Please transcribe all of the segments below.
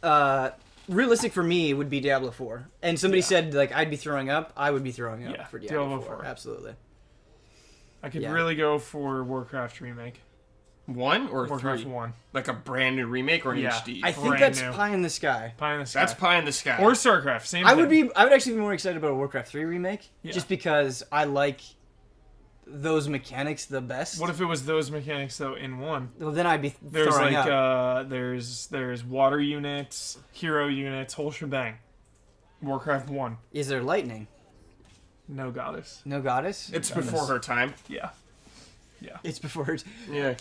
realistic for me would be Diablo 4. And somebody said like I'd be throwing up. I would be throwing up for Diablo 4. Absolutely. I could really go for Warcraft remake. 1 or Warcraft 3? 1. Like a brand new remake or an HD? I think that's pie in the sky. Pie in the sky. That's pie in the sky. Or StarCraft, same I thing. would actually be more excited about a Warcraft 3 remake, just because I like those mechanics the best. What if it was those mechanics though in 1? Well, then I'd be There's throwing like up. there's water units, hero units, whole shebang. Warcraft 1. Is there lightning? No goddess. No goddess? It's before her time. Yeah. Yeah. It's before her Yeah.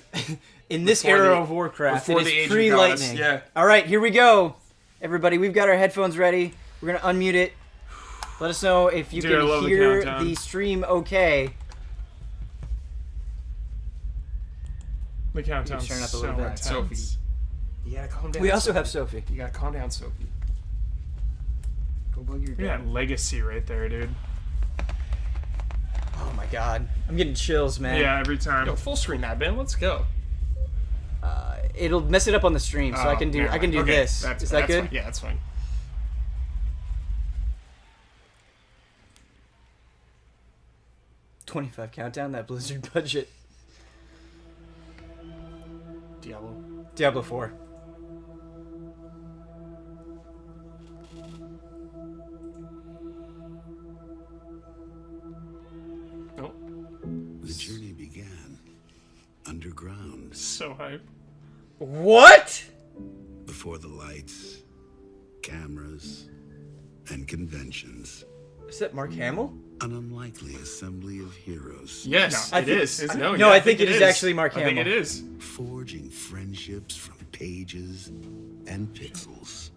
In this era of Warcraft, it is pre-lightning. Yeah. All right, here we go. Everybody, we've got our headphones ready. We're going to unmute it. Let us know if you can hear the stream okay. The countdown's turn up a so little bit. intense. Sophie. You gotta calm down. We also Sophie. have Sophie. You gotta calm down, Sophie. Go bug your dad. Yeah, legacy right there, dude. Oh my god. I'm getting chills, man. Yeah, every time. Yo, full screen that, man. Let's go. It'll mess it up on the stream, so I can do Okay, this. Is that good? Fine. Yeah, that's fine. $25 countdown, that Blizzard budget. Diablo 4. Oh. The journey began underground. So hype. What? Before the lights, cameras, and conventions. Is that Mark Hamill? An unlikely assembly of heroes. Yes, I it think- is. I think it is actually Mark I Hamill. think it is. Forging friendships from pages and pixels.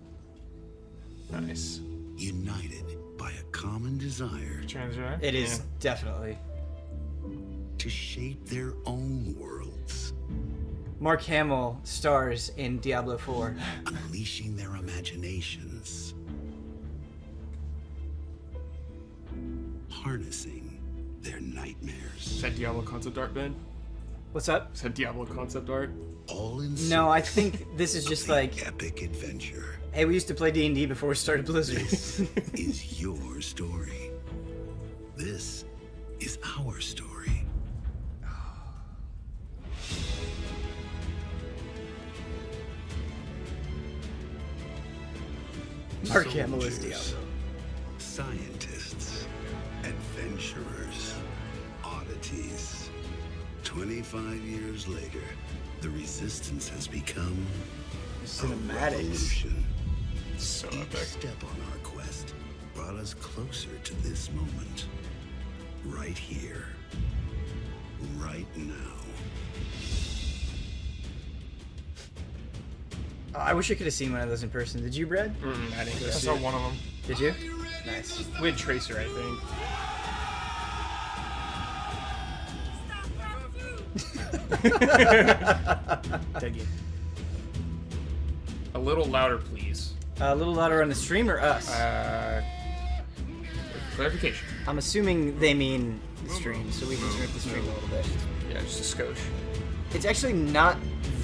Nice. United by a common desire Transgender. It is definitely. to shape their own worlds. Mark Hamill stars in Diablo 4. Unleashing their imaginations. Harnessing their nightmares. Is that Diablo concept art, Ben? What's up? Is that Diablo concept art? All in No, I think this is just like, epic adventure hey, we used to play D&D before we started Blizzard. is your story. This is our story. Mark Hamill is Soldiers, Diablo. Scientists, adventurers, oddities. 25 years later, the Resistance has become a Cinematics. revolution. So Each epic. step on our quest brought us closer to this moment. Right here. Right now. Oh, I wish I could have seen one of those in person. Did you, Brad? I didn't go I see saw it. one of them. Did you? Nice. We had Tracer, I think. Thank you. A little louder, please. A little louder on the stream or us? Clarification. I'm assuming they mean the stream, so we can turn up the stream a little bit. Yeah, just a skosh. It's actually not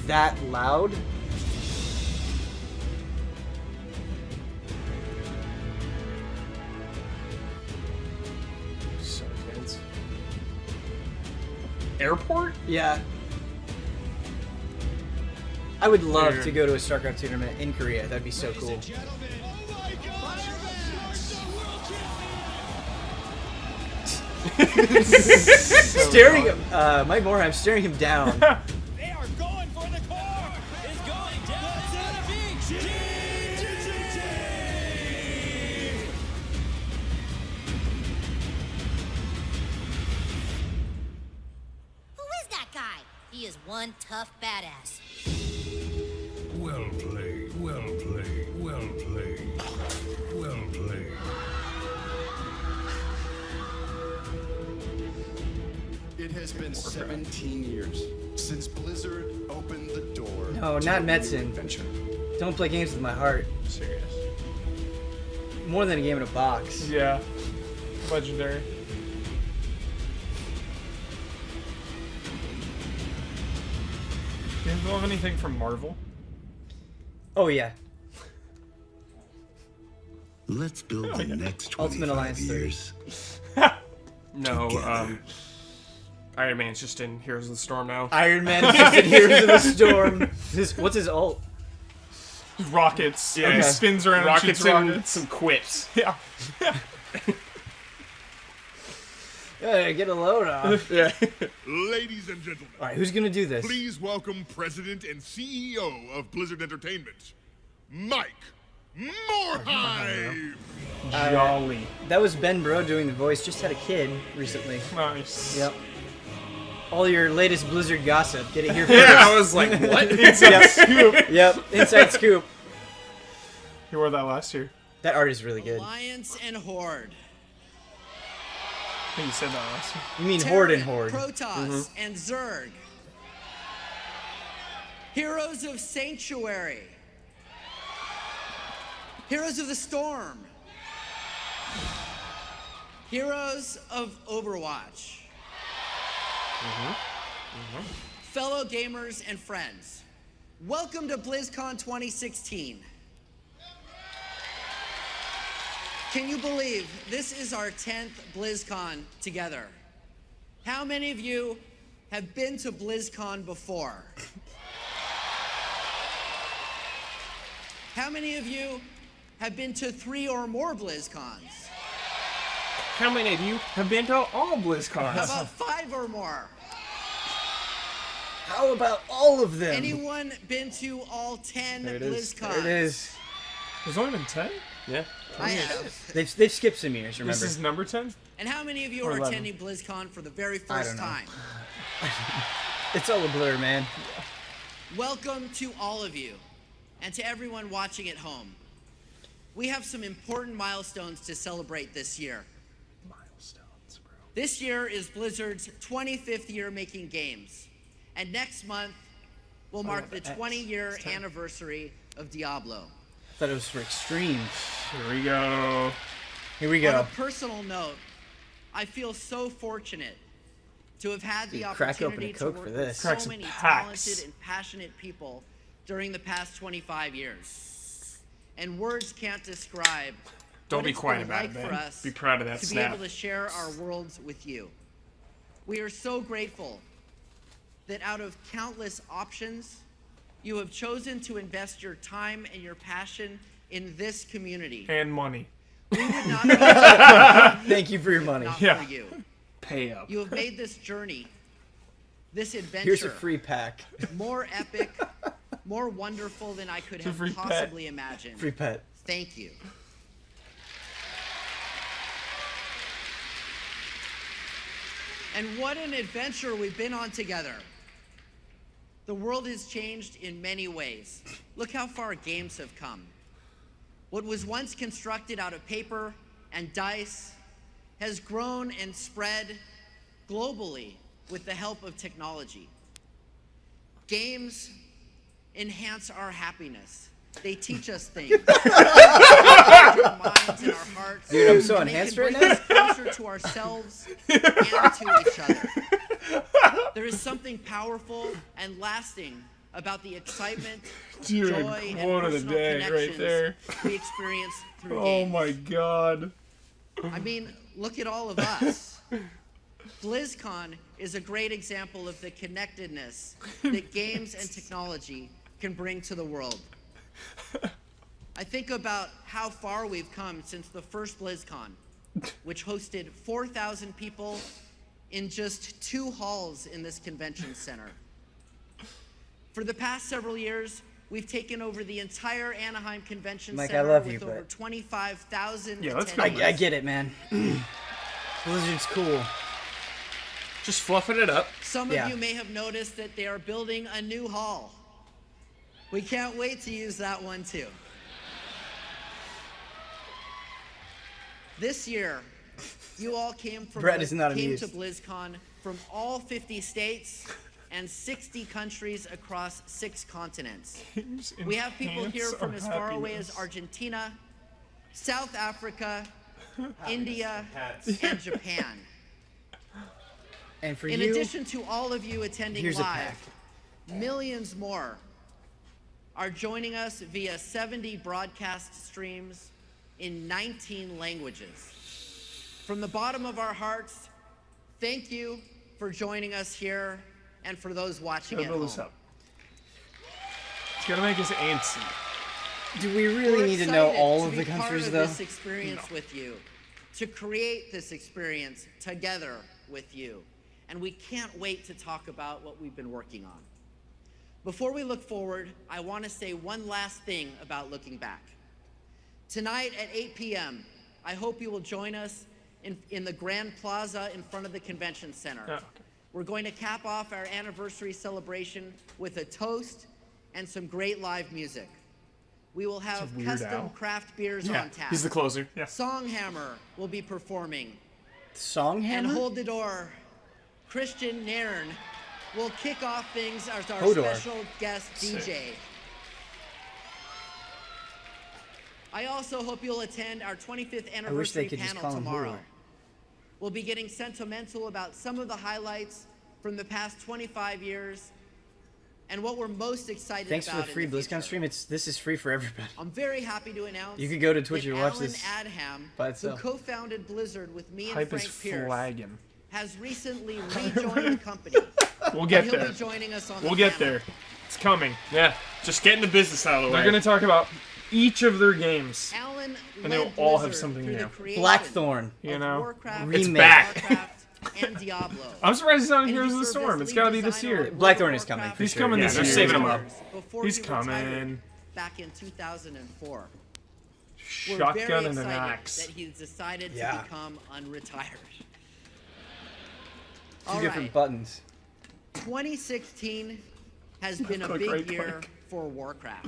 that loud. So intense. Airport? Yeah. I would love to go to a StarCraft tournament in Korea. That'd be so cool. Staring at Mike Morheim staring him down. They are going for the core. It's going down to the beach. Who is that guy? He is one tough badass. Well played, well played, well played, well played. It has been 17 years since Blizzard opened the door. No, to not a new Metzen. adventure. Don't play games with my heart. Serious. More than a game in a box. Yeah. Legendary. Do you have anything from Marvel? Oh yeah. Let's build the next Ultimate 25 Alliance 30. years. No, Together. Iron Man's just in Heroes of the Storm now. Iron Man is just in Heroes of the Storm. What's his ult? Rockets. Yeah. He spins around and Rockets shoots and rockets. some quips. Yeah. Yeah, get a load off. Yeah. Ladies and gentlemen, All right, who's gonna do this? please welcome President and CEO of Blizzard Entertainment, Mike Morhaime. Jolly. That was Ben Bro doing the voice. Just had a kid recently. Nice. Yep. All your latest Blizzard gossip. Get it here first. Yeah, I was like, what? Yep. Inside scoop. You wore that last year. That art is really good. Alliance and Horde. I think you said that last year. You mean Horde and Terran, Horde? Protoss and Zerg. Heroes of Sanctuary. Heroes of the Storm. Heroes of Overwatch. Fellow gamers and friends, welcome to BlizzCon 2016. Can you believe this is our 10th BlizzCon together? How many of you have been to BlizzCon before? How many of you have been to 3 or more BlizzCons? How many of you have been to all How BlizzCons? about 5 or more? How about all of them? Anyone been to all 10 There it is. BlizzCons? There it is. There's only been 10? Yeah. I have. They've skipped some years, remember? This is number 10? And how many of you Or are 11. attending BlizzCon for the very I first don't know. time? It's all a blur, man. Welcome to all of you, and to everyone watching at home. We have some important milestones to celebrate this year. Milestones, bro. This year is Blizzard's 25th year making games, and next month will mark the X. 20-year anniversary of Diablo. Thought it was for extreme. Here we go. Here we On go. a personal note, I feel so fortunate to have had the Dude, crack open a opportunity to Coke work for with this. Crack so some many packs. talented and passionate people during the past 25 years. And words can't describe Don't what be it's quiet been about like it, for man. us Be proud of that to snap. be able to share our worlds with you. We are so grateful that out of countless options, you have chosen to invest your time and your passion in this community. And money. We would not be Thank you for your money. not Yeah. for you. Pay up. You have made this journey, this adventure, Here's a free pack. more epic, more wonderful than I could a have free pet. possibly imagined. Free pet. Thank you. And what an adventure we've been on together. The world has changed in many ways. Look how far games have come. What was once constructed out of paper and dice has grown and spread globally with the help of technology. Games enhance our happiness. They teach us things. They enrich our minds and our hearts. Dude, I'm so and they enhanced can right bring now. us closer to ourselves and to each other. There is something powerful and lasting about the excitement, Dude, joy, and quote of the personal day right connections there. we experience through Oh games. my god. I mean, look at all of us. BlizzCon is a great example of the connectedness that games and technology can bring to the world. I think about how far we've come since the first BlizzCon, which hosted 4,000 people in just 2 halls in this convention center. For the past several years, we've taken over the entire Anaheim Convention Mike, Center I love with you, over but- 25,000 Yeah, let's go, attendees. I get it, man. Blizzard's cool. Just fluffing it up. Some Yeah. of you may have noticed that they are building a new hall. We can't wait to use that one too. This year, you all came Brett is not to amused. BlizzCon from all 50 states and 60 countries across 6 continents. We have people here from as far away as Argentina, South Africa, India, and Japan. And for In you, addition to all of you attending here's a live, pack. millions more are joining us via 70 broadcast streams, in 19 languages. From the bottom of our hearts, thank you for joining us here and for those watching at home. It's gonna make us antsy. Do we really need to know all of the countries, though? This experience with you, to create this experience together with you, and we can't wait to talk about what we've been working on. Before we look forward, I want to say one last thing about looking back. Tonight at 8 p.m., I hope you will join us in the Grand Plaza in front of the Convention Center. Oh, okay. We're going to cap off our anniversary celebration with a toast and some great live music. We will have custom craft beers on tap. He's the closer. Yeah. Songhammer will be performing. Songhammer? And Hold the Door, Christian Nairn will kick off things as our Hodor. special guest DJ. I also hope you'll attend our 25th anniversary panel tomorrow. We'll be getting sentimental about some of the highlights from the past 25 years and what we're most excited about. Thanks for the free BlizzCon stream. This is free for everybody. I'm very happy to announce you could go to Twitch that and watch Alan this Adham, by who itself. co-founded Blizzard with me and Hype Frank is Pierce, flagging. has recently rejoined the company. We'll get He'll there. be joining us on We'll the get panel. there. It's coming. Yeah, just getting the business out of the way. They're gonna talk about each of their games. Alan And they'll led all have Blizzard something through new. the creation Blackthorn. You of know? Warcraft, It's back. StarCraft, and Diablo. I'm surprised he's not in And he Heroes of the served Storm. as It's lead gotta be this designer year. on Blackthorn World is coming, Warcraft for He's sure. coming Yeah, this they're year. saving him up. before He's he retired coming. back in 2004. We're Shotgun very and an excited axe. that he's decided Yeah. to become unretired. Two All different right, buttons. 2016 has been a Click, big right year click. for Warcraft.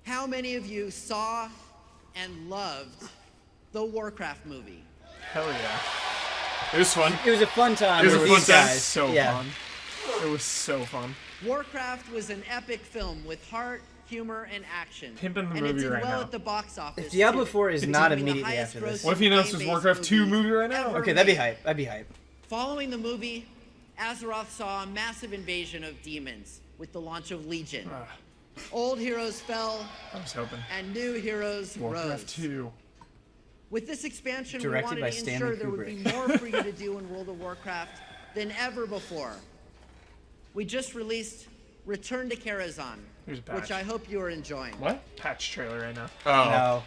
How many of you saw and loved the Warcraft movie? Hell yeah. It was fun. It was a fun time It was with a these fun time. guys. So yeah. fun. It was so fun. Warcraft was an epic film with heart, humor, and action. Pimping the and it movie did right well now. at the box office. If Diablo too, 4 is becoming not the immediately highest after this. grossing What if he announces game-based Warcraft 2 movie right now? ever Okay, that'd be made. hype. That'd be hype. Following the movie, Azeroth saw a massive invasion of demons with the launch of Legion. Old heroes fell, I was hoping. and new heroes Warcraft rose. 2. With this expansion, Directed we by wanted to Stanley ensure there would be Kubrick. more for you to do in World of Warcraft than ever before. We just released Return to Karazhan, Here's a patch. which I hope you are enjoying. What? Patch trailer right now. Oh, No.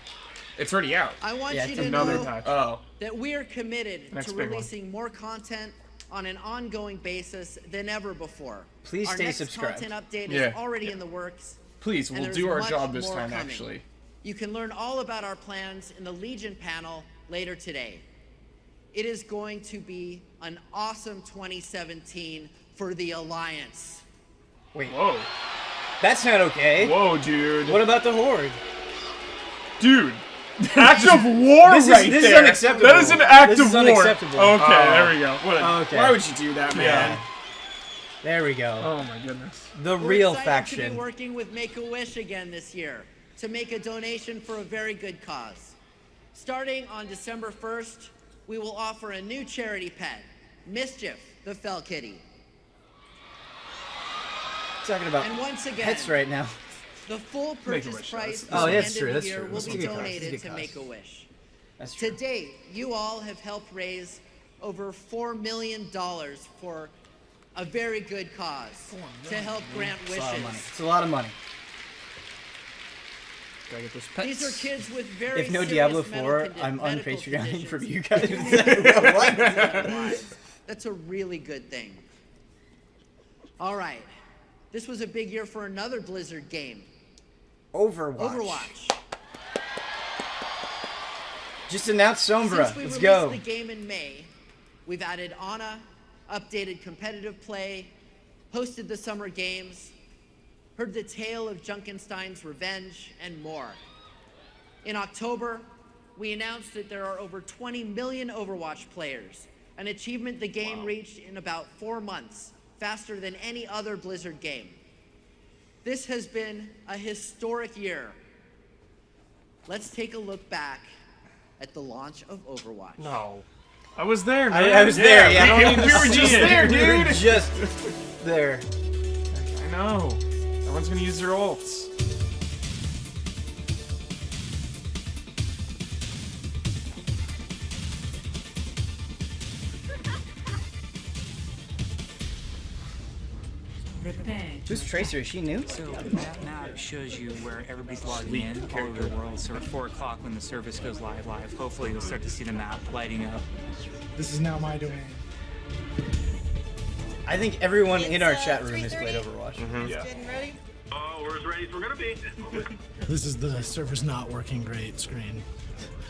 it's already out. I want Yeah, you it's to Another know patch. Oh, that we are committed Next to big one. releasing more content on an ongoing basis than ever before. Please Our stay next subscribed. content update Yeah. is already in the works. please, and we'll there's do our much job this more time, coming. actually. You can learn all about our plans in the Legion panel later today. It is going to be an awesome 2017 for the Alliance. Wait, Whoa. that's not okay. Whoa, dude. What about the Horde? Dude. Act of war This is- right this is there. unacceptable. That is an act This of is war. unacceptable. Okay, Oh. there we go. What a- Okay. Why would you do that, man? Yeah. There we go. Oh my goodness. The We're real excited to be faction. working with Make-A-Wish again this year to make a donation for a very good cause. Starting on December 1st, we will offer a new charity pet, Mischief, the Fell Kitty. Talking about And once again, pets right now. the full purchase Make-A-Wish, price that's- Oh, at yeah, the that's end true, of that's the year true. will That's a be good cause, donated that's a to good cause. Make-A-Wish. That's To true. date, you all have helped raise over $4 million for a very good cause to help grant It's a lot of money. wishes. It's a lot of money. Gotta get those pets. These are kids with very If no serious Diablo medical 4, condi- I'm medical unpatreoning from conditions you guys. What? That's a really good thing. All right. This was a big year for another Blizzard game, Overwatch. Just announced Sombra. Since we Let's released go. the game in May, we've added Ana, updated competitive play, hosted the Summer Games, heard the tale of Junkenstein's revenge, and more. In October, we announced that there are over 20 million Overwatch players, an achievement the game reached in about 4 months, faster than any other Blizzard game. This has been a historic year. Let's take a look back at the launch of Overwatch. No. I was there, man. I was there, yeah. We were just there, We were dude. just there. I know. Everyone's gonna use their ults. Who's Tracer? Is she new? So that map shows you where everybody's logging in all over the world. So at 4 o'clock when the service goes live, hopefully you'll start to see the map lighting up. This is now my domain. I think everyone in our chat room has played Overwatch. Yeah. Getting ready? Oh, we're as ready as we're gonna be. This is the server's not working great screen.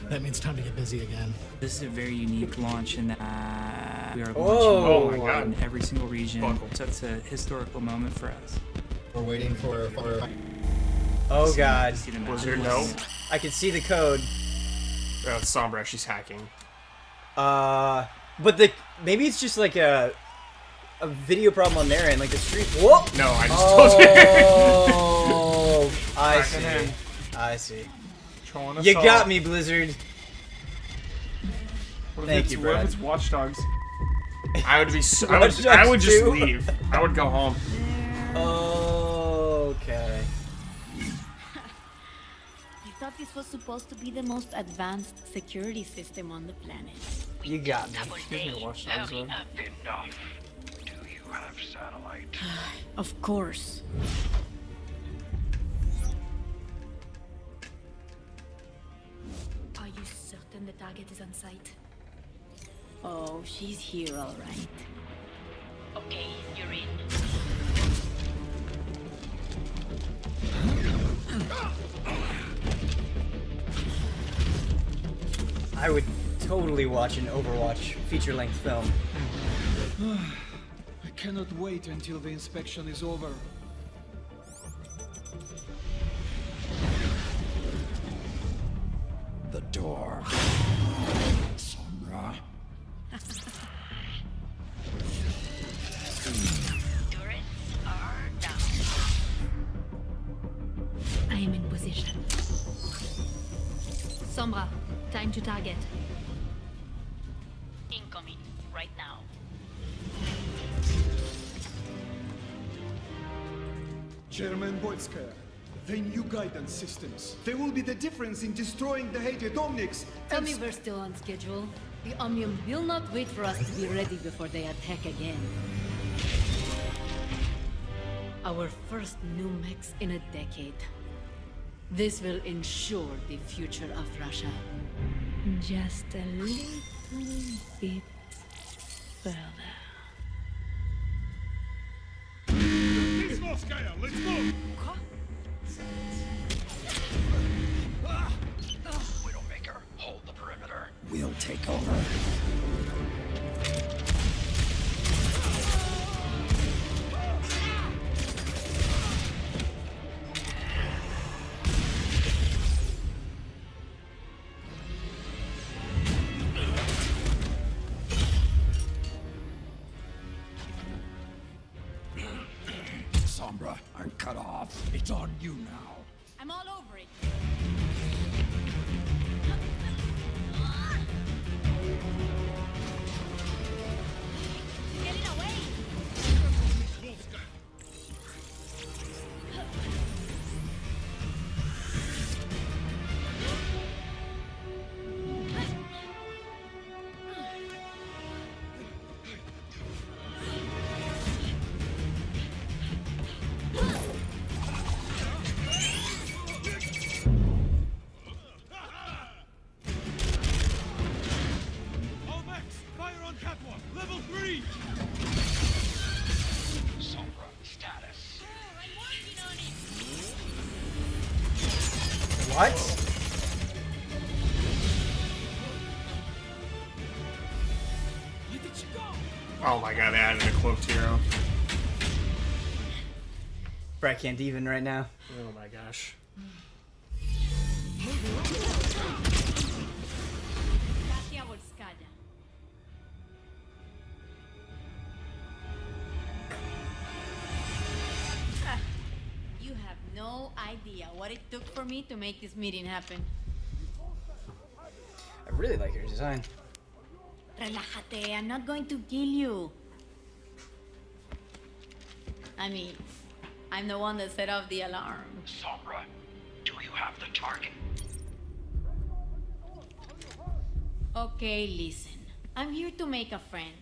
That means time to get busy again. This is a very unique launch in that we are Oh launching my God. in every single region. So it's a historical moment for us. We're waiting for Oh god. Blizzard, no. I can see the code. Oh, it's Sombra. She's hacking. But maybe it's just like a video problem on their end, like the stream. Whoa! No, I just told you. Oh, I see. I see. You got me, Blizzard. Thank you, What Brad. if it's Watch Dogs? I would be. Watch I would Dogs just 2? leave. I would go home. Okay. I thought this was supposed to be the most advanced security system on the planet. You got me. Watch Dogs, though. Enough. Do you have satellite? Of course. Are you certain the target is on site? Oh, she's here, all right. Okay, you're in. I would totally watch an Overwatch feature-length film. I cannot wait until the inspection is over. The door. Sombra. Turrets are down. I am in position. Sombra, time to target. Incoming, right now. Chairman Boyska, the new guidance systems. They will be the difference in destroying the hated Omnics. Tell me we're still on schedule. The Omnium will not wait for us to be ready before they attack again. Our first new mechs in a decade. This will ensure the future of Russia. Just a little bit further. Skya, let's go! Widowmaker, hold the perimeter. We'll take over. Sombra, I'm cut off. It's on you now. I'm all over it. Getting away! All max, fire on catwalk, level 3! Sombra, status. What? Oh my god, they added a cloaked hero. Brad can't even right now. Oh my gosh. You have no idea what it took for me to make this meeting happen. I really like your design. Relájate, I'm not going to kill you. I mean, I'm the one that set off the alarm. Sombra, do you have the target? Okay, listen. I'm here to make a friend.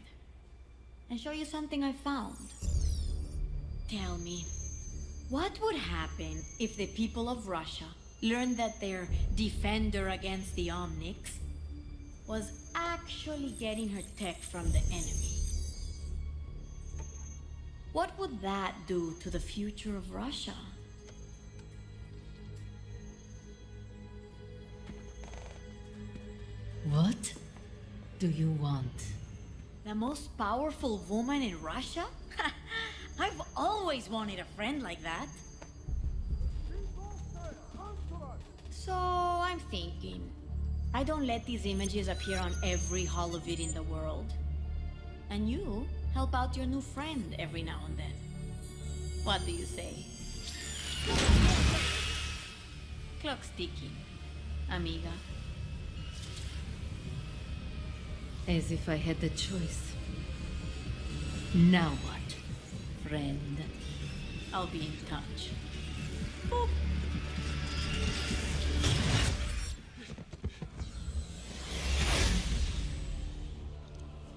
And show you something I found. Tell me, what would happen if the people of Russia learned that their defender against the Omnics was actually getting her tech from the enemy? What would that do to the future of Russia? What do you want? The most powerful woman in Russia? I've always wanted a friend like that. So I'm thinking, I don't let these images appear on every hall of it in the world. And you help out your new friend every now and then. What do you say? Clock's ticking, amiga. As if I had the choice. Now what, friend? I'll be in touch.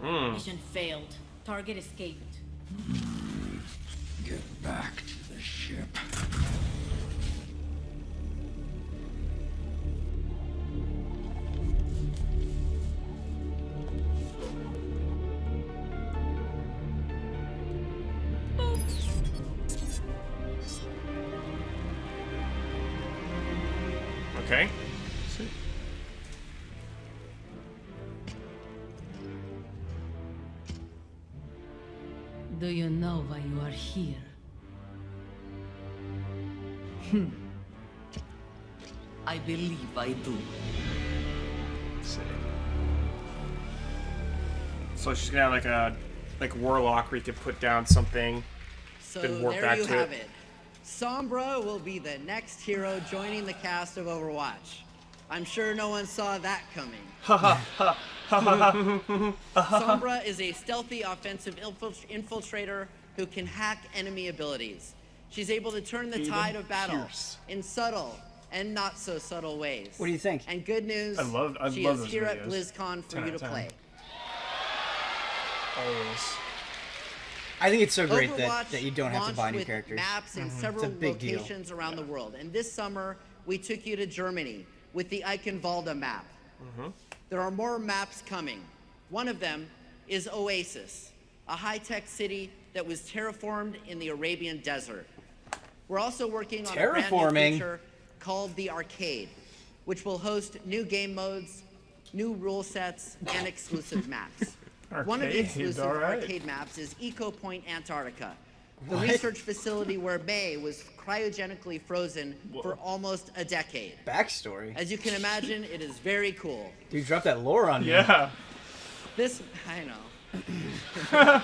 Mission failed. Target escaped. Get back to the ship. Okay. Do you know why you are here? I believe I do. So she's gonna have like a warlock where you could put down something, So then warp there back you to have it. it. Sombra will be the next hero joining the cast of Overwatch. I'm sure no one saw that coming. Sombra is a stealthy offensive infiltrator who can hack enemy abilities. She's able to turn the tide of battle in subtle and not so subtle ways. What do you think? And good news, I love she is those here at videos. BlizzCon for 10 you out to of 10. play. Always. I think it's so great Overwatch that you don't have to launched buy new with characters. maps in It's several a big deal. locations around the world. And this summer, we took you to Germany with the Eichenwalde map. There are more maps coming. One of them is Oasis, a high-tech city that was terraformed in the Arabian desert. We're also working on a brand new feature called the Arcade, which will host new game modes, new rule sets, and exclusive maps. One of the exclusive arcade maps is Eco Point Antarctica, the research facility where May was cryogenically frozen for almost a decade. Backstory. As you can imagine, it is very cool. Dude, drop that lore on me. Yeah. I It know.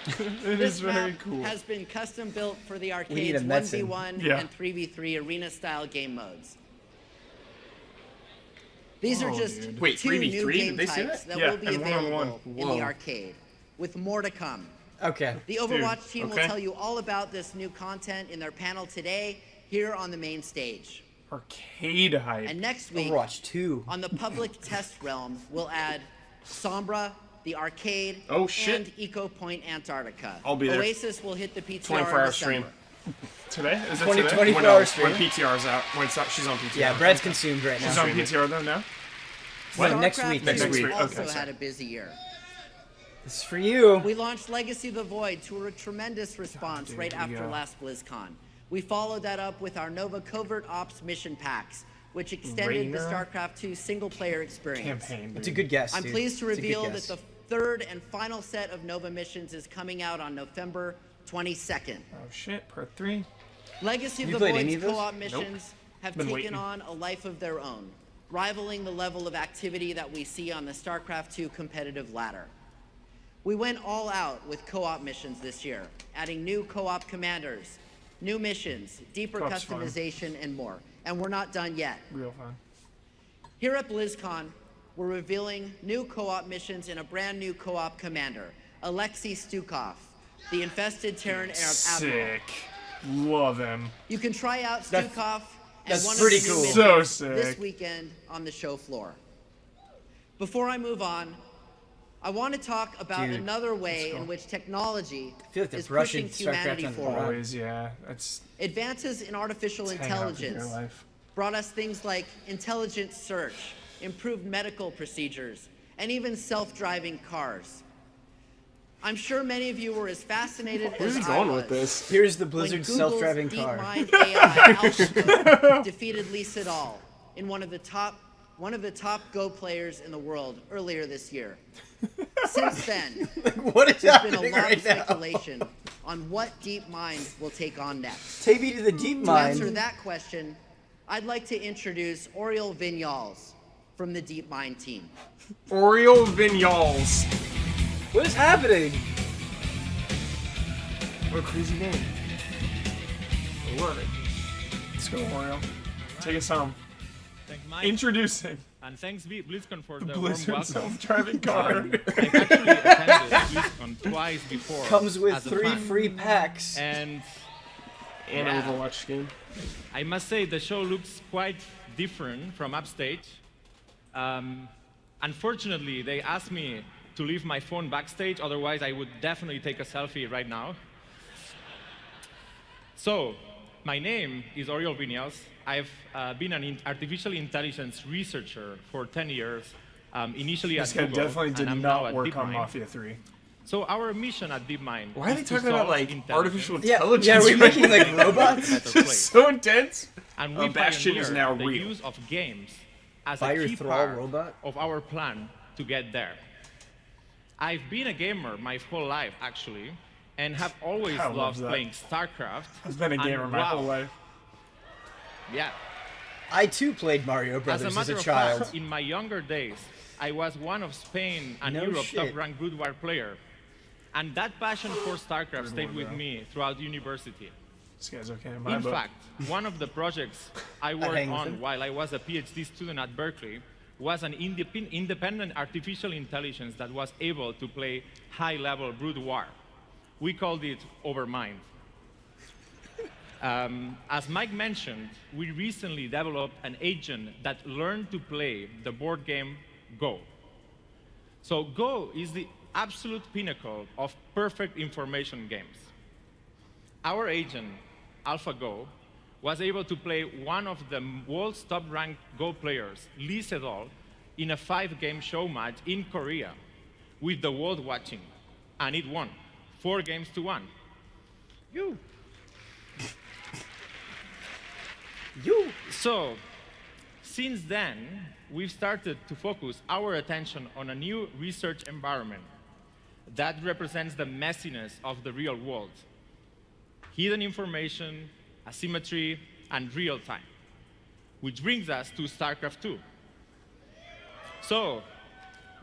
is This very map cool. has been custom built for the need arcade's a medicine. 1v1 Yeah. and 3v3 arena-style game modes. These are Whoa, just dude. two Wait, 3v3? new Did game they say types that? that Yeah, will be and available one-on-one. in Whoa. the arcade, with more to come. Okay. The Overwatch team okay. will tell you all about this new content in their panel today here on the main stage. Arcade hype. And next week, Overwatch 2. on the public test realm, we'll add Sombra, the arcade, Oh, shit. and Eco Point Antarctica. I'll be there. Oasis will hit the PTR 24-hour in stream. December. Today? Is it 20 today? 24-hour when stream? When PTR's out. When it's out, she's on PTR. Yeah, Brad's consumed right now. She's on PTR though now? What? Next StarCraft week. II Next week. also Okay, had a busy year. This is for you. We launched Legacy of the Void to a tremendous response dude, right here we after go. last BlizzCon. We followed that up with our Nova Covert Ops mission packs, which extended the Rainer? StarCraft II single-player experience. Campaign. It's a dude. good guess, I'm dude. pleased to It's a good reveal that guess. the third and final set of Nova missions is coming out on November 22nd. Oh shit, part 3. Legacy of You the played any Void's of those? co-op missions have Been taken waiting. on a life of their own, rivaling the level of activity that we see on the StarCraft II competitive ladder. We went all out with co-op missions this year, adding new co-op commanders, new missions, deeper Co-op's fun. customization, and more. And we're not done yet. Real fun. Here at BlizzCon, we're revealing new co-op missions and a brand new co-op commander, Alexei Stukov, the infested Terran Admiral. Sick. Love him. You can try out That's- Stukov and that's one pretty of the new cool. missions So this sick. weekend on the show floor. Before I move on, I want to talk about another way in which technology is pushing humanity forward. Always, yeah. That's advances in artificial intelligence brought us things like intelligent search, improved medical procedures, and even self-driving cars. I'm sure many of you were as fascinated as I was. With this? Here's the Blizzard self-driving car. DeepMind AI AlphaGo defeated Lee Sedol in one of the top Go players in the world earlier this year. Since then, what is there's been a happening lot right of speculation on what DeepMind will take on next. Take me to the DeepMind. To answer that question, I'd like to introduce Oriol Vinyals from the DeepMind team. Oriol Vinyals. What is happening? What a crazy name. I love it. Let's go, Oriol. Take us home. Introducing. And thanks BlizzCon for the Blizzard warm welcome. self-driving car. I've actually attended BlizzCon twice before. Comes with as a 3 fan. free packs. And Overwatch skin. I must say the show looks quite different from upstage. Unfortunately, they asked me to leave my phone backstage, otherwise I would definitely take a selfie right now. So, my name is Oriol Vinyals. I've been an artificial intelligence researcher for 10 years, initially at Google, definitely did and I'm not now at work DeepMind. on Mafia 3. So our mission at DeepMind Why are they is to talking about solve like intelligence. artificial intelligence? Yeah, we're making like robots. Better Just place. so intense. And we Bastion is pioneered now the real. use of games as Buy a your key thrall part robot? of our plan to get there. I've been a gamer my whole life, actually, and have always I love loved that. playing StarCraft. I've been a gamer my whole life. Yeah. I too played Mario Brothers As a matter a of child. fact, in my younger days, I was one of Spain and No Europe's shit. top-ranked Brood War player. And that passion for StarCraft stayed with me throughout university. This guy's okay in my In book. fact, one of the projects I worked hang with on him. while I was a PhD student at Berkeley was an independent artificial intelligence that was able to play high-level Brood War. We called it Overmind. As Mike mentioned, we recently developed an agent that learned to play the board game Go. So Go is the absolute pinnacle of perfect information games. Our agent, AlphaGo, was able to play one of the world's top-ranked Go players, Lee Sedol, in a 5-game show match in Korea with the world watching. And it won, 4 games to 1. You. So, since then, we've started to focus our attention on a new research environment that represents the messiness of the real world. Hidden information, asymmetry, and real time. Which brings us to StarCraft II. So,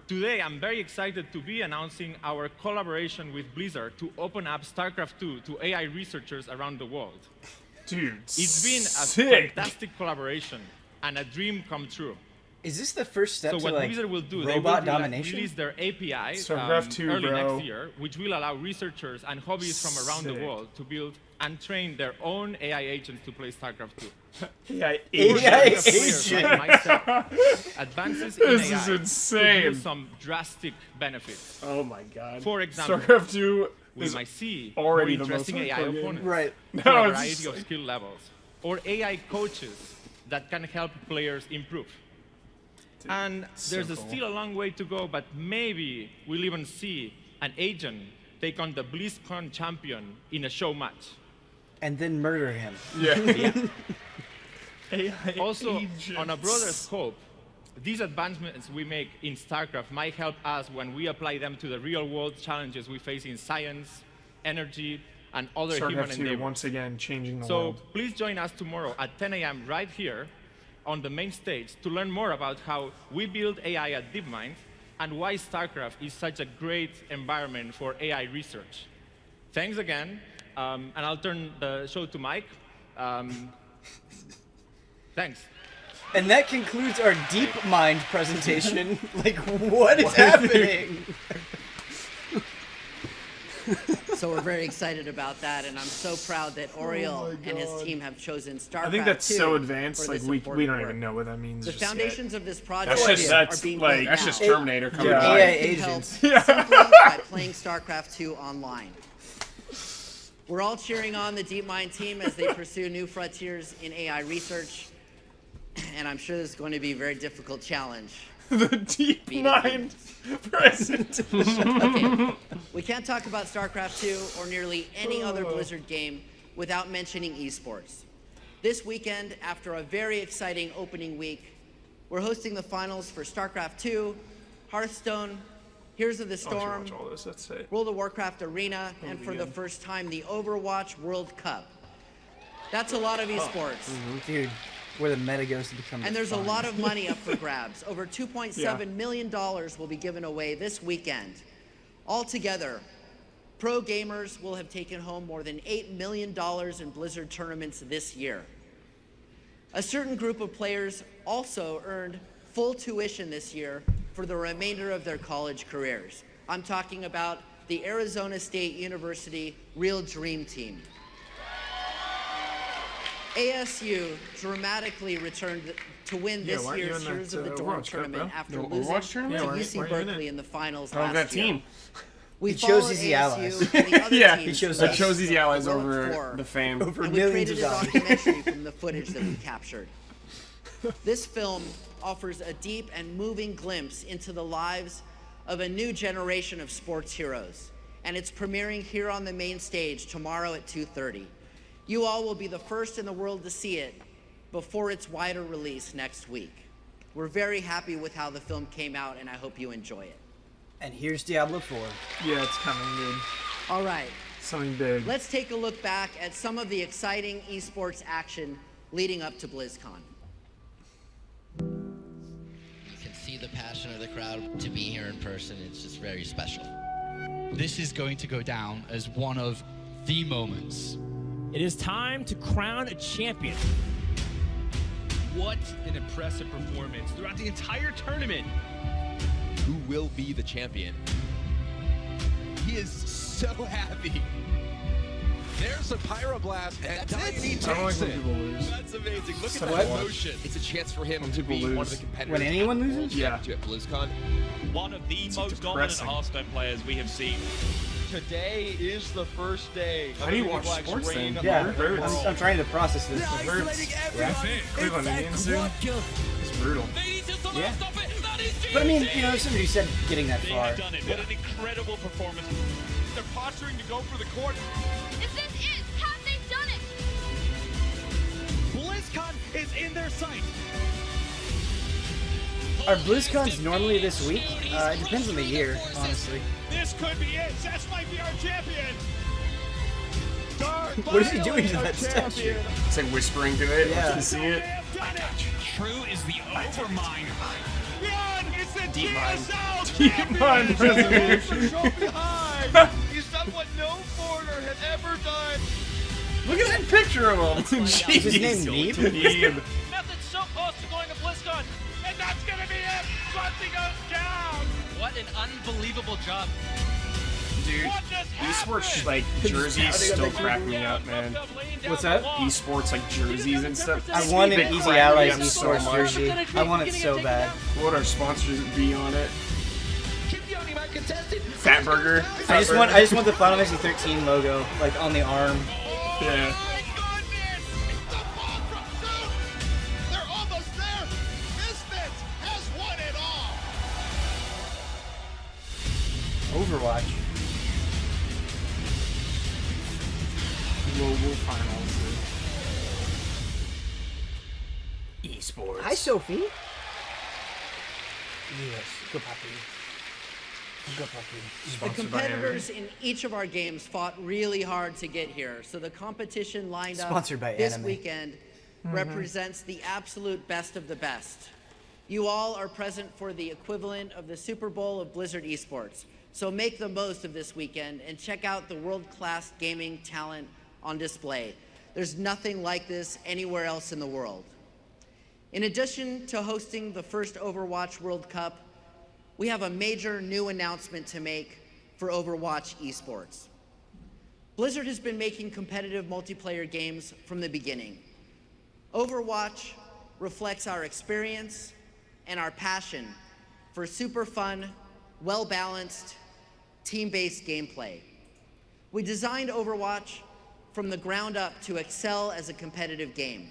today I'm very excited to be announcing our collaboration with Blizzard to open up StarCraft II to AI researchers around the world. Dude, It's been sick. a fantastic collaboration and a dream come true. Is this the first step So to what like Blizzard will do, robot they will domination? release their API StarCraft II, early bro. next year, which will allow researchers and hobbyists from around the Sick. world to build and train their own AI agents to play StarCraft II. AI agent. Players like myself, advances in This AI is could insane. yield some drastic benefits. Oh my god. For example, StarCraft 2 we is might see already more the most interesting AI hardcore game. opponents Right. for No, a it's variety of like- skill levels, or AI coaches that can help players improve. And there's so cool. still a long way to go, but maybe we'll even see an agent take on the BlizzCon champion in a show match. And then murder him. Yeah. AI Also, agents. on a broader scope, these advancements we make in StarCraft might help us when we apply them to the real-world challenges we face in science, energy, and other human StarCraft 2 endeavors. once again changing the So world. please join us tomorrow at 10 a.m. right here on the main stage to learn more about how we build AI at DeepMind and why StarCraft is such a great environment for AI research. Thanks again, and I'll turn the show to Mike. Thanks. And that concludes our DeepMind presentation. Like, what is happening? So we're very excited about that, and I'm so proud that Oriel and his team have chosen StarCraft II. I think that's so advanced, for like this we important don't work. even know what that means. The just foundations yet. of this project That's are being like built that's now. just Terminator coming AI back. agents simply by playing StarCraft II online. We're all cheering on the DeepMind team as they pursue new frontiers in AI research, and I'm sure this is going to be a very difficult challenge. The DeepMind presentation. Okay, we can't talk about StarCraft II or nearly any other Blizzard game without mentioning esports. This weekend, after a very exciting opening week, we're hosting the finals for StarCraft II, Hearthstone, Heroes of the Storm, World of Warcraft Arena, and for the first time, the Overwatch World Cup. That's a lot of esports. Dude, where the meta goes to become. And there's a lot of money up for grabs. Over $2.7 million will be given away this weekend. Altogether, pro gamers will have taken home more than $8 million in Blizzard tournaments this year. A certain group of players also earned full tuition this year for the remainder of their college careers. I'm talking about the Arizona State University Real Dream Team. ASU dramatically returned to win this year's Heroes of the Dorm tournament after losing to UC Berkeley in the finals last year. He chose easy allies. He chose easy allies over the fame. Over and we millions created of a dollars. documentary from the footage that we captured. This film offers a deep and moving glimpse into the lives of a new generation of sports heroes, and it's premiering here on the main stage tomorrow at 2:30. You all will be the first in the world to see it before its wider release next week. We're very happy with how the film came out, and I hope you enjoy it. And here's Diablo 4. Yeah, it's coming, dude. All right. Something big. Let's take a look back at some of the exciting esports action leading up to BlizzCon. You can see the passion of the crowd. To be here in person, it's just very special. This is going to go down as one of the moments. It is time to crown a champion. What an impressive performance throughout the entire tournament. Who will be the champion? He is so happy. There's a pyroblast, and Tiny takes it. That's amazing. Look at that emotion. It's a chance for him to be one of the competitors. When anyone loses? Yeah. At BlizzCon. One of the most dominant Hearthstone players we have seen. Today is the first day. How do you watch sports then? Yeah, I'm trying to process this. Cleveland Indians, dude. It's brutal. Yeah. But I mean, you know, somebody said getting that They far. have done it. What an incredible performance. They're posturing to go for the court. Is this it? Have they done it? BlizzCon is in their sight. Are BlizzCons normally this week? It depends on the year, honestly. This could be it. Seth might be our champion. What is he doing to that statue? It's like whispering to it. Yeah. You can see it. True is the Overmind. Run! It's the DeepMind. DeepMind presentation. He's done what no foreigner had ever done. Look at that picture of him. Is his name Neeb? Method's so close to going to BlizzCon, and that's gonna be it. Something goes down. What an unbelievable job. Dude, esports like jerseys still crack me up, man. What's that? Esports like jerseys and stuff. I want an They Easy crack me Allies up so esports much. jersey. I want it so bad. What would our sponsors be on it? Fat Burger. I just want the Final Fantasy 13 logo, like on the arm. Yeah. They're almost there. Misfits has won it all. Overwatch. Global finals. Esports. Hi, Sophie. Yes, go puppy. Go puppy. The competitors in each of our games fought really hard to get here, so the competition lined up Sponsored by this Anime. weekend represents the absolute best of the best. You all are present for the equivalent of the Super Bowl of Blizzard Esports, so make the most of this weekend and check out the world-class gaming talent on display. There's nothing like this anywhere else in the world. In addition to hosting the first Overwatch World Cup, we have a major new announcement to make for Overwatch Esports. Blizzard has been making competitive multiplayer games from the beginning. Overwatch reflects our experience and our passion for super fun, well-balanced, team-based gameplay. We designed Overwatch from the ground up to excel as a competitive game.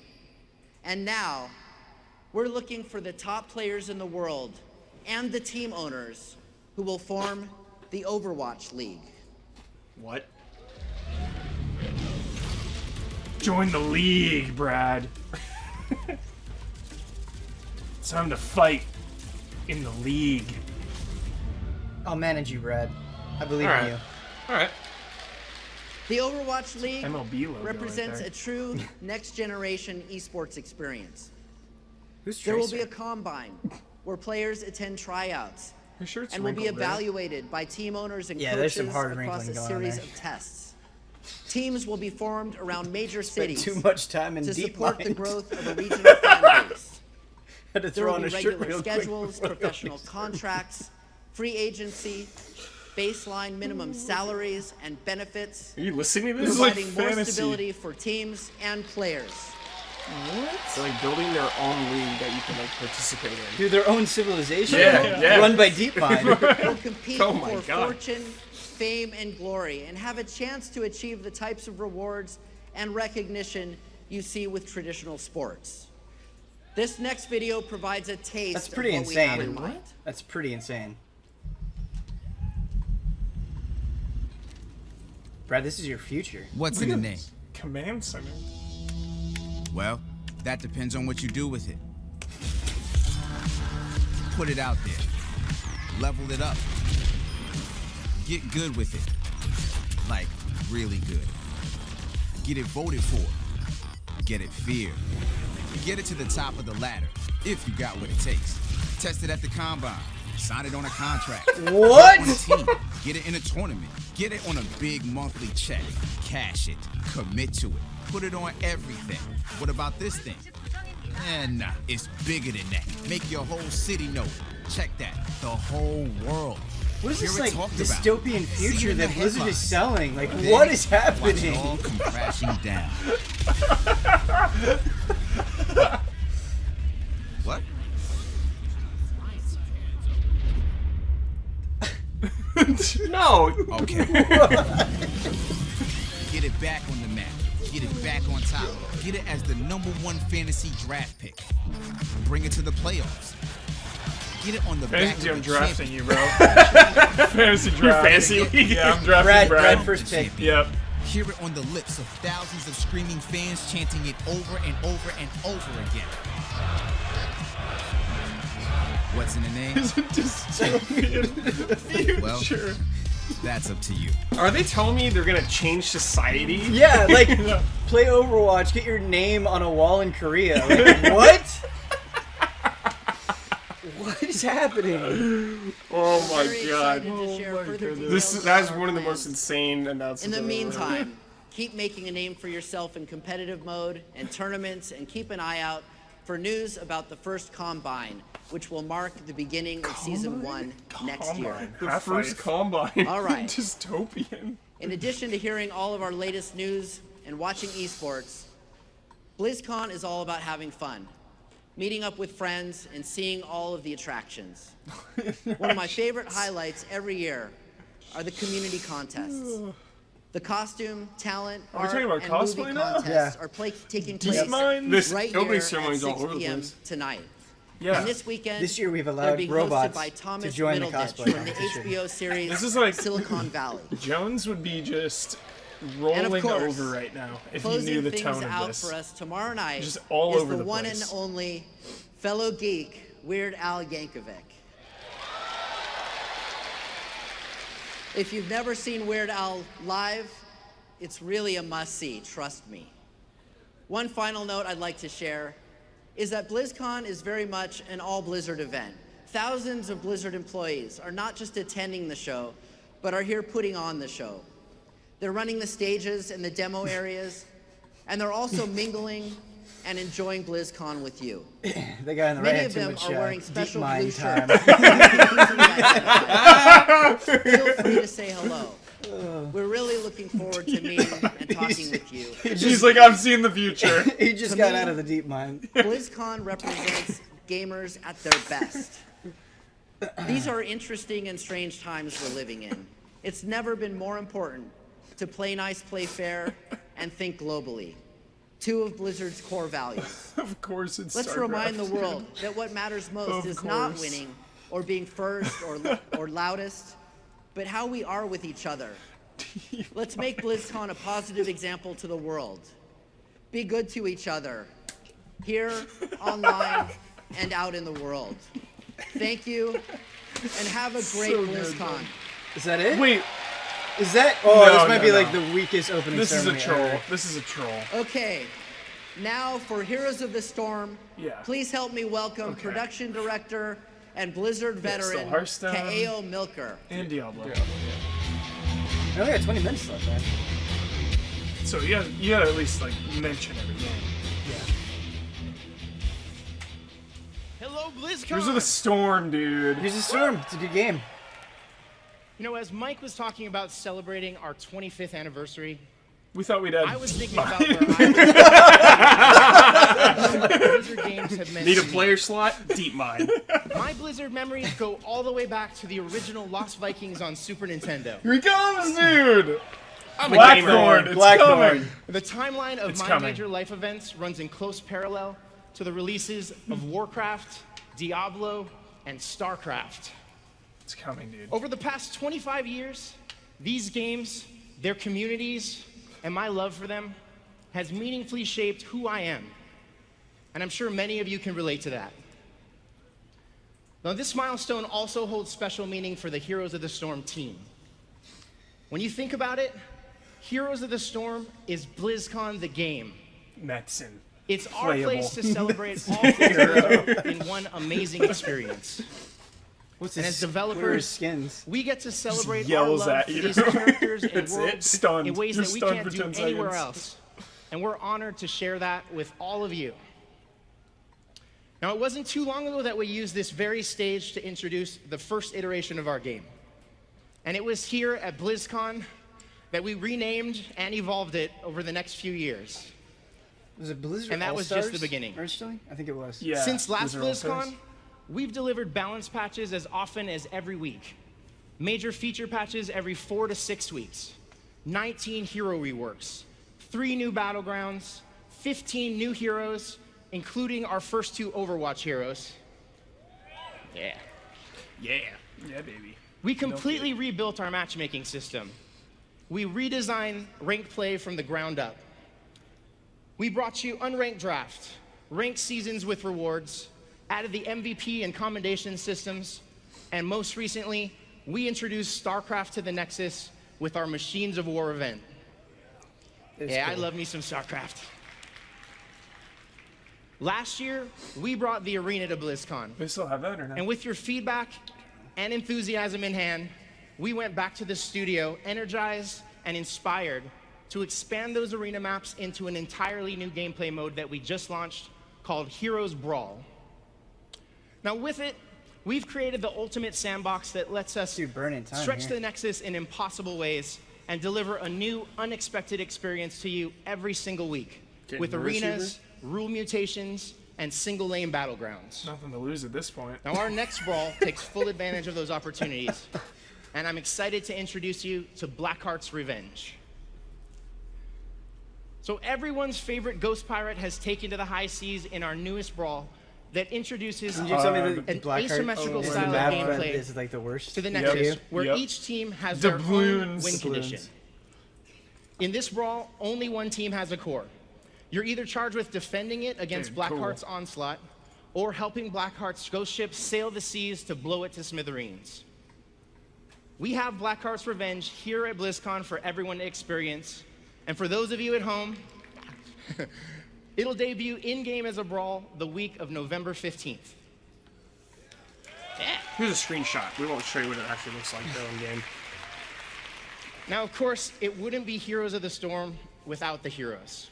And now, we're looking for the top players in the world and the team owners who will form the Overwatch League. What? Join the league, Brad. It's time to fight in the league. I'll manage you, Brad. I believe in you. Alright. The Overwatch League MLB logo represents right a true next-generation esports experience. Who's There will Tracer? be a combine where players attend tryouts sure it's and will be wrinkled there? evaluated by team owners and Yeah, there's coaches some hard across wrinkling a going on series there. of tests. Teams will be formed around major Spent cities too much time in to support the DeepMind. growth of a regional fan base. Had to There throw will on be a shirt regular real quick schedules, before professional we- contracts, free agency, baseline minimum salaries, and benefits, Are you listening to this? This is like providing more fantasy. stability for teams and players. What? They're like building their own league that you can like participate in. Dude, their own civilization? Yeah. Run by DeepMind. Will compete Oh my for God. fortune, fame, and glory, and have a chance to achieve the types of rewards and recognition you see with traditional sports. This next video provides a taste That's pretty of what we have in insane. mind. That's pretty insane. Brad, this is your future. What's in the name? Command center. Well, that depends on what you do with it. Put it out there. Level it up. Get good with it. Like, really good. Get it voted for. Get it feared. Get it to the top of the ladder, if you got what it takes. Test it at the combine. Sign it on a contract. What? Get it on a team. Get it in a tournament. Get it on a big monthly check. Cash it. Commit to it. Put it on everything. What about this thing? Nah, it's bigger than that. Make your whole city know it. Check that. The whole world. What is Hear this it like talked about. dystopian See it future in the that Blizzard is headlines. selling? Like, Then what is watch happening? it all come crashing down. What? No. Okay. Get it back on the map. Get it back on top. Get it as the #1 fantasy draft pick. Bring it to the playoffs. Get it on the back Fantasy, of I'm the drafting champion. you, bro. Fantasy draft. Fantasy league. Yeah, I'm drafting Brad first pick. Yep. Hear it on the lips of thousands of screaming fans chanting it over and over and over again. What's in the name? It's a dystopian future. Well, that's up to you. Are they telling me they're gonna change society? Yeah, like, play Overwatch, get your name on a wall in Korea. Like, what? What is happening? Oh my Very god. excited to share further This details that is about one of the our most insane In announcements. the I've ever heard. meantime, keep making a name for yourself in competitive mode and tournaments, and keep an eye out for news about the first Combine, which will mark the beginning of Season 1 next year. The first Combine. All right. Dystopian. In addition to hearing all of our latest news and watching esports, BlizzCon is all about having fun, meeting up with friends, and seeing all of the attractions. One of my favorite highlights every year are the community contests. The costume, talent, Are we art, talking about and cosplay movie now? contests are taking place DeepMind? This right opening here at ceremony's all 6 over the p.m. place. tonight. Yeah. And this weekend, This year we've they're allowed being robots hosted by to Thomas join the Middleditch cosplay from the competition. HBO series This is like Silicon Valley. Jones would be just And rolling of course, over right now if he closing knew the things tone of out this. for us tomorrow night Just all is over the the one place. and only fellow geek, Weird Al Yankovic. If you've never seen Weird Al live, it's really a must-see, trust me. One final note I'd like to share is that BlizzCon is very much an all-Blizzard event. Thousands of Blizzard employees are not just attending the show, but are here putting on the show. They're running the stages and the demo areas, and they're also mingling and enjoying BlizzCon with you. The guy on the right Many had of too them much are wearing special blue DeepMind time. shirts. Feel free to say hello. We're really looking forward to meeting and talking with you. She's like, I'm seeing the future. He just got out of the deep mind. BlizzCon represents gamers at their best. These are interesting and strange times we're living in. It's never been more important to play nice, play fair, and think globally. Two of Blizzard's core values. Of course it's Let's StarCraft. remind the world that what matters most is not winning or being first or loudest, but how we are with each other. Let's make BlizzCon a positive example to the world. Be good to each other, here, online, and out in the world. Thank you, and have a great BlizzCon. Is that it? Wait. Is that? Oh, No, this might no, be no. like the weakest opening This is a ceremony troll. ever. This is a troll. Okay, now for Heroes of the Storm, Yeah. please help me welcome production director and Blizzard veteran Hearthstone Kaeo Milker. And Diablo. I only got 20 minutes left, man. So you gotta at least like mention every game. Hello, BlizzCon. Here's the Storm, dude. Here's the Storm. It's a good game. You know, as Mike was talking about celebrating our 25th anniversary, we thought we'd add. I was thinking about where Blizzard games have meant Need a to me. player slot? DeepMind. My Blizzard memories go all the way back to the original Lost Vikings on Super Nintendo. Here he comes, dude. I'm Blackthorn. It's coming. The timeline of It's my coming. major life events runs in close parallel to the releases of Warcraft, Diablo, and StarCraft. It's coming, dude. Over the past 25 years, these games, their communities, and my love for them has meaningfully shaped who I am. And I'm sure many of you can relate to that. Now, this milestone also holds special meaning for the Heroes of the Storm team. When you think about it, Heroes of the Storm is BlizzCon the game. Medicine. It's our Playable. place to celebrate all things Blizzard in one amazing experience. What's And this? as developers, What are his skins? we get to celebrate our yells love at for you. these characters and That's it. worlds Stunned. in ways You're that we stunned can't for do 10 anywhere seconds. else. And we're honored to share that with all of you. Now, it wasn't too long ago that we used this very stage to introduce the first iteration of our game. And it was here at BlizzCon that we renamed and evolved it over the next few years. Was it Blizzard And that was All-Stars just the beginning. Originally? I think it was. Yeah. Since last Blizzard All-Stars. BlizzCon, we've delivered balance patches as often as every week. Major feature patches every 4 to 6 weeks. 19 hero reworks. 3 new battlegrounds. 15 new heroes, including our first 2 Overwatch heroes. Yeah. Yeah. Yeah, baby. We completely rebuilt our matchmaking system. We redesigned ranked play from the ground up. We brought you unranked draft, ranked seasons with rewards, added the MVP and commendation systems, and most recently, we introduced StarCraft to the Nexus with our Machines of War event. Yeah, I love me some StarCraft. Last year, we brought the arena to BlizzCon. They still have that or not? And with your feedback and enthusiasm in hand, we went back to the studio, energized and inspired to expand those arena maps into an entirely new gameplay mode that we just launched called Heroes Brawl. Now with it, we've created the ultimate sandbox that lets us stretch the Nexus in impossible ways and deliver a new, unexpected experience to you every single week with arenas, rule mutations, and single-lane battlegrounds. Nothing to lose at this point. Now our next brawl takes full advantage of those opportunities, and I'm excited to introduce you to Blackheart's Revenge. So everyone's favorite ghost pirate has taken to the high seas in our newest brawl that introduces Can you tell me that an Blackheart asymmetrical is style the map of that gameplay is like the worst to the for Nexus, you? where each team has their own win condition. In this brawl, only one team has a core. You're either charged with defending it against Blackheart's onslaught, or helping Blackheart's ghost ship sail the seas to blow it to smithereens. We have Blackheart's Revenge here at BlizzCon for everyone to experience, and for those of you at home, it'll debut in-game as a brawl the week of November 15th. Here's a screenshot. We won't show you what it actually looks like though in game. Now, of course, it wouldn't be Heroes of the Storm without the heroes.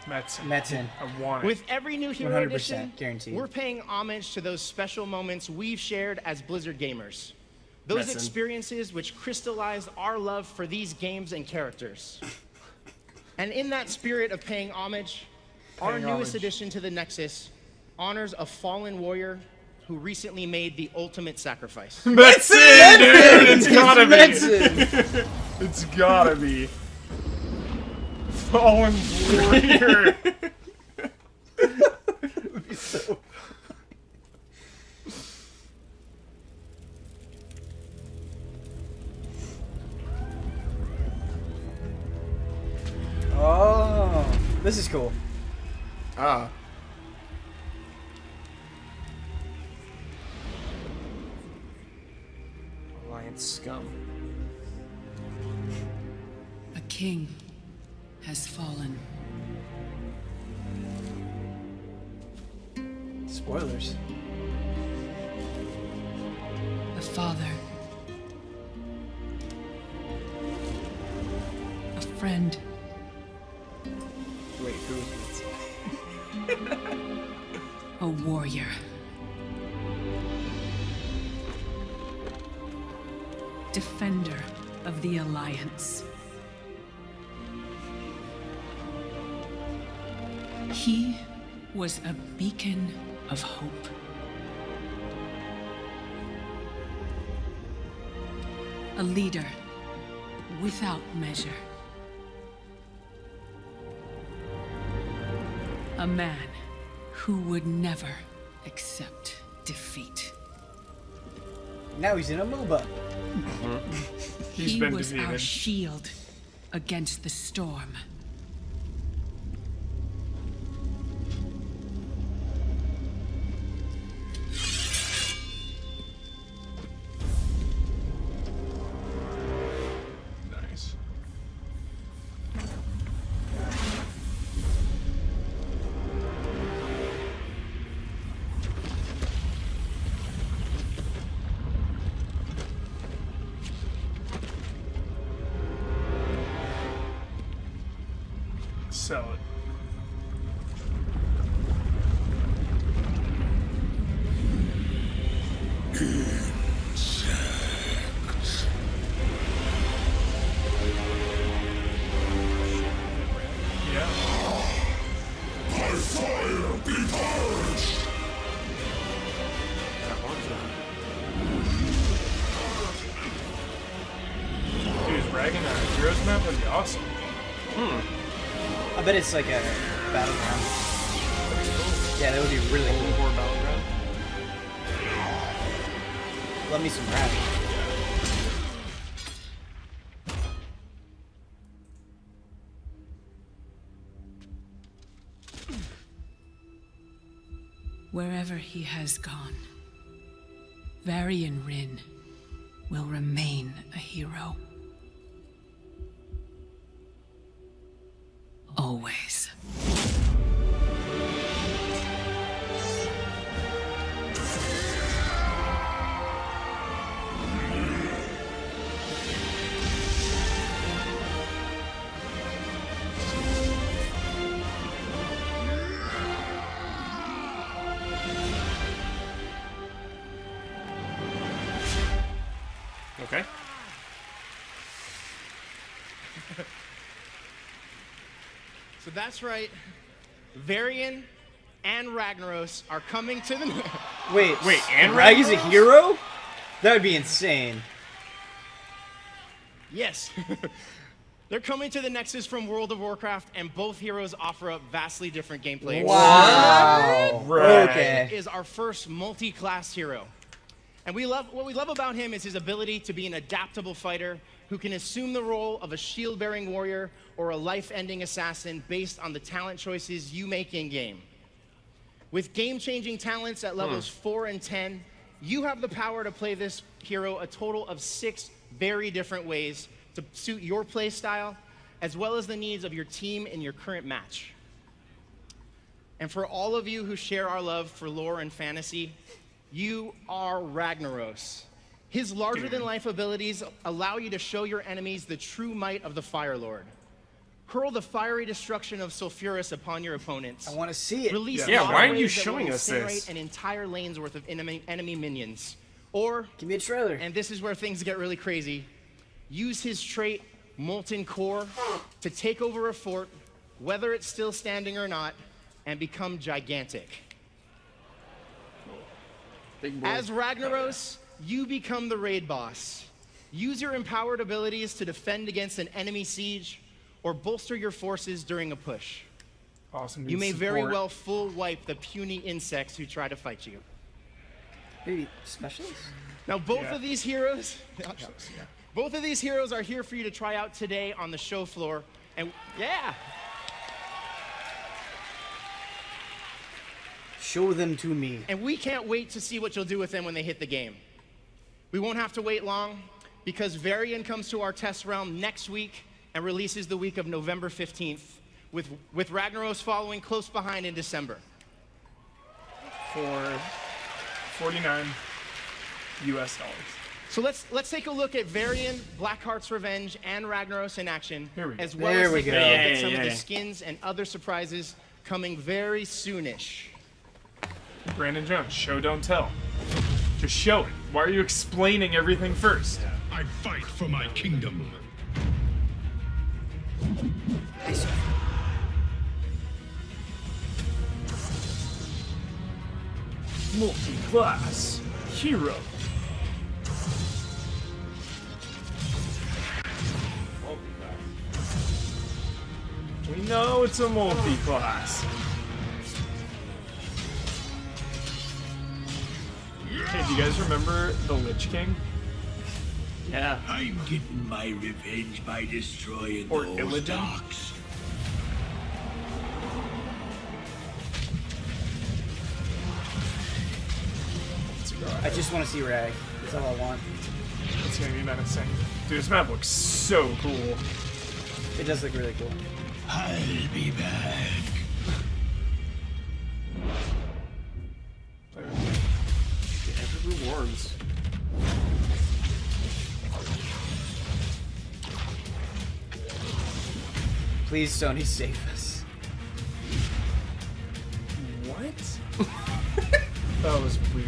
Metzen. I want it. With every new hero 100% edition, guaranteed. we're paying homage to those special moments we've shared as Blizzard gamers. Those experiences which crystallized our love for these games and characters. And in that spirit of paying homage, our newest addition to the Nexus honors a fallen warrior who recently made the ultimate sacrifice. That's it, dude! It's gotta be. It's gotta be. Fallen warrior. So... Oh, this is cool. Ah. Alliance scum. A king has fallen. Spoilers. A father. A friend. Wait, who is it? A warrior. Defender of the Alliance. He was a beacon of hope. A leader without measure. A man who would never accept defeat. Now he's in a MOBA. He was our shield against the storm. Nice. Sell it. By fire be purged! Dude, bragging on a Heroes map would be awesome. I bet it's like a battleground. Yeah, that would be really cool. War battleground. Love me some rap. Wherever he has gone, Varian Rin will remain a hero. Always. Okay. So that's right. Varian and Ragnaros are coming to the... Wait, and Rag is a hero? That would be insane. Yes. They're coming to the Nexus from World of Warcraft, and both heroes offer up vastly different gameplay. Wow. Rag Okay. is our first multi-class hero. And what we love about him is his ability to be an adaptable fighter who can assume the role of a shield-bearing warrior or a life-ending assassin based on the talent choices you make in-game. With game-changing talents at levels 4 and 10, you have the power to play this hero a total of 6 very different ways to suit your play style, as well as the needs of your team in your current match. And for all of you who share our love for lore and fantasy, you are Ragnaros. His larger-than-life abilities allow you to show your enemies the true might of the Fire Lord. Hurl the fiery destruction of Sulfuras upon your opponents. I want to see it. Release Yeah, why aren't you waves that will showing us incinerate this? an entire lane's worth of enemy minions. Or, give me a trailer. And this is where things get really crazy. Use his trait, Molten Core, to take over a fort, whether it's still standing or not, and become gigantic. Big boy. As Ragnaros, you become the raid boss. Use your empowered abilities to defend against an enemy siege, or bolster your forces during a push. Awesome. You may very well full wipe the puny insects who try to fight you. Maybe specialists? Now both of these heroes, both of these heroes are here for you to try out today on the show floor. And show them to me. And we can't wait to see what you'll do with them when they hit the game. We won't have to wait long because Varian comes to our test realm next week and releases the week of November 15th, with Ragnaros following close behind in December. For $49 US. So let's take a look at Varian, Blackheart's Revenge, and Ragnaros in action, as well There as we take go. a look at some of the skins and other surprises coming very soonish. Brandon Jones, show, don't tell. Just show it. Why are you explaining everything first? I fight for my kingdom. Multi-class hero. We know it's a multi-class. Hey, do you guys remember the Lich King? Yeah. I'm getting my revenge by destroying Or those Illidan? docks. I just want to see Rag. That's all I want. It's gonna be menacing. Dude, this map looks so cool. It does look really cool. I'll be back. Epic rewards. Please, Sony, save us. What? That was weird.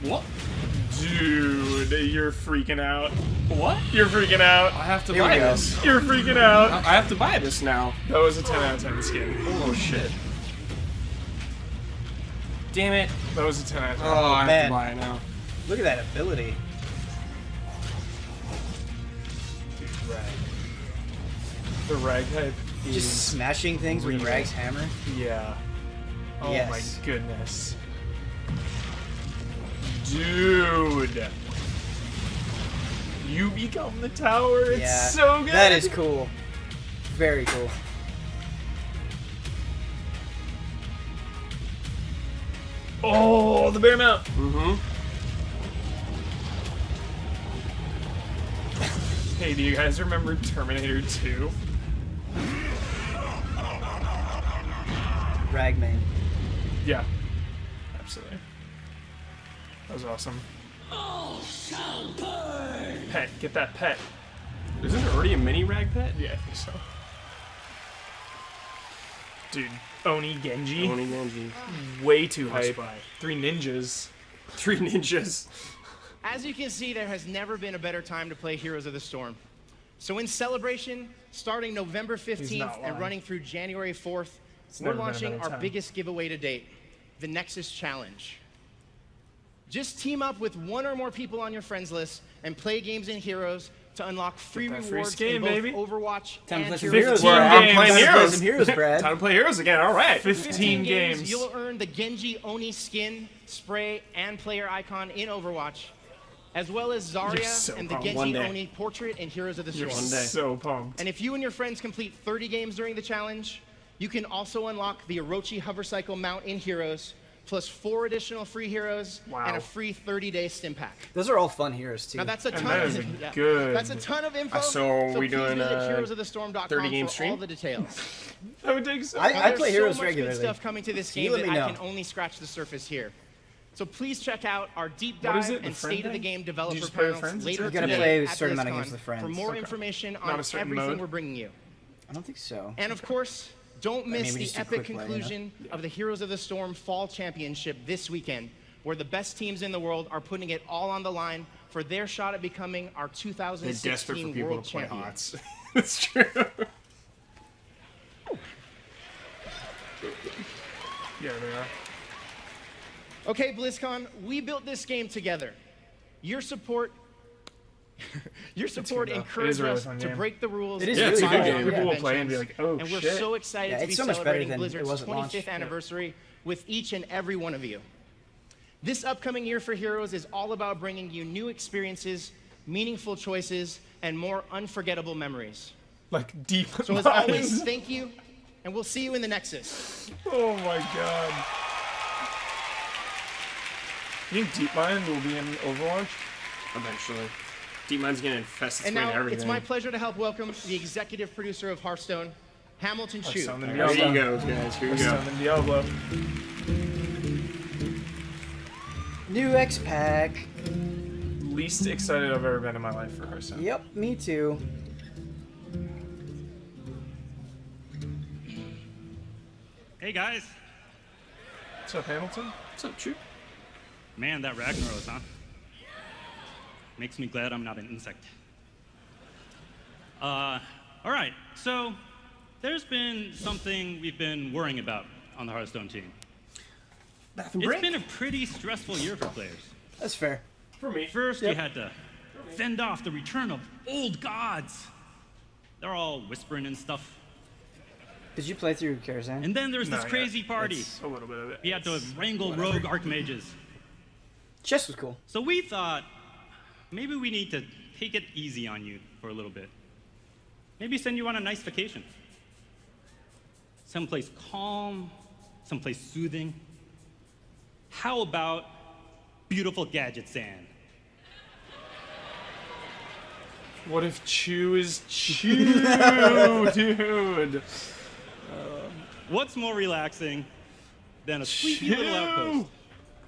What? Dude, you're freaking out. What? You're freaking out. I have to buy this. You're freaking out. I have to buy this now. That was a 10 out of 10 skin. Oh shit. Damn it. That was a 10 out of 10. Oh, I have Man. to buy it now. Look at that ability. Dude, Rag. The Rag type is... Just smashing things with real. Rag's hammer. Yeah. Oh Yes. my goodness. Dude. You become the tower. It's Yeah, so good. that is cool. Very cool. Oh, the bear mount. Mm-hmm. Hey, do you guys remember Terminator 2? Ragman. Yeah. Absolutely. That was awesome. All shall burn. Pet, get that pet. Isn't there already a mini rag pet? Yeah, I think so. Dude, Oni Genji. Oni Genji. Way too Must hype. buy. 3 ninjas. 3 ninjas. As you can see, there has never been a better time to play Heroes of the Storm. So in celebration, starting November 15th and running through January 4th, we're never been a launching better our time. biggest giveaway to date, the Nexus Challenge. Just team up with one or more people on your friends list and play games in Heroes to unlock free that free rewards skin, in both baby. Overwatch Time to and play some Heroes. Heroes. 15 I'm games. playing Time to Heroes. Some Heroes, Brad. Time to play heroes again. All right. 15 games. You'll earn the Genji Oni skin, spray, and player icon in Overwatch, as well as Zarya so and the pumped. One Genji day. Oni portrait in Heroes of the Storm. One day. So pumped. And if you and your friends complete 30 games during the challenge, you can also unlock the Orochi Hovercycle mount in Heroes, plus 4 additional free heroes and a free 30-day stim pack. Those are all fun heroes, too. Now that's a And ton that of is a good- That's a ton of info. So are we please doing visit a heroesofthestorm.com 30-game for stream? all the details. That would take so I There's play so Heroes much regularly. good stuff coming to this So game you let that me I know. can only scratch the surface here. So please check out our deep What is dive it, the and friend state of the thing? game Do you developer just play with panels friends? later You gotta today play a at certain amount of BlizzCon games with friends. for more Okay. information Not on a certain everything mode? we're bringing you. I don't think so. And of course, don't miss maybe the just a epic quick play, conclusion of the Heroes of the Storm Fall Championship this weekend, where the best teams in the world are putting it all on the line for their shot at becoming our 2016 World Champions. That's true. Yeah, they are. Okay, BlizzCon, we built this game together. Your support encouraged us to break the rules. It is really good game. People will play and be like, oh, and shit. we're so excited to be so much better celebrating than Blizzard's it was at 25th launch. anniversary with each and every one of you. This upcoming year for Heroes is all about bringing you new experiences, meaningful choices, and more unforgettable memories. Like deep. So as always, thank you, and we'll see you in the Nexus. Oh my god. You think DeepMind will be in Overwatch? Eventually. DeepMind's gonna infest its And way now in everything. it's my pleasure to help welcome the executive producer of Hearthstone, Hamilton Chu. Here you go, guys. Here we go. Hearthstone and Diablo. New X Pack. Least excited I've ever been in my life for Hearthstone. Yep, me too. Hey guys. What's up, Hamilton? What's up, Chu? Man, that Ragnaros, huh? Makes me glad I'm not an insect. All right, so there's been something we've been worrying about on the Hearthstone team. It's been a pretty stressful year for players. That's fair. For me. First, we had to fend off the return of old gods. They're all whispering and stuff. Did you play through Karazhan? And then there's this No, crazy party. It's a little bit of it. We had to wrangle rogue archmages. Chess was cool. So we thought, maybe we need to take it easy on you for a little bit. Maybe send you on a nice vacation. Someplace calm, someplace soothing. How about beautiful Gadget Sand? What if Chu is Chu, dude? What's more relaxing than a sleepy little outpost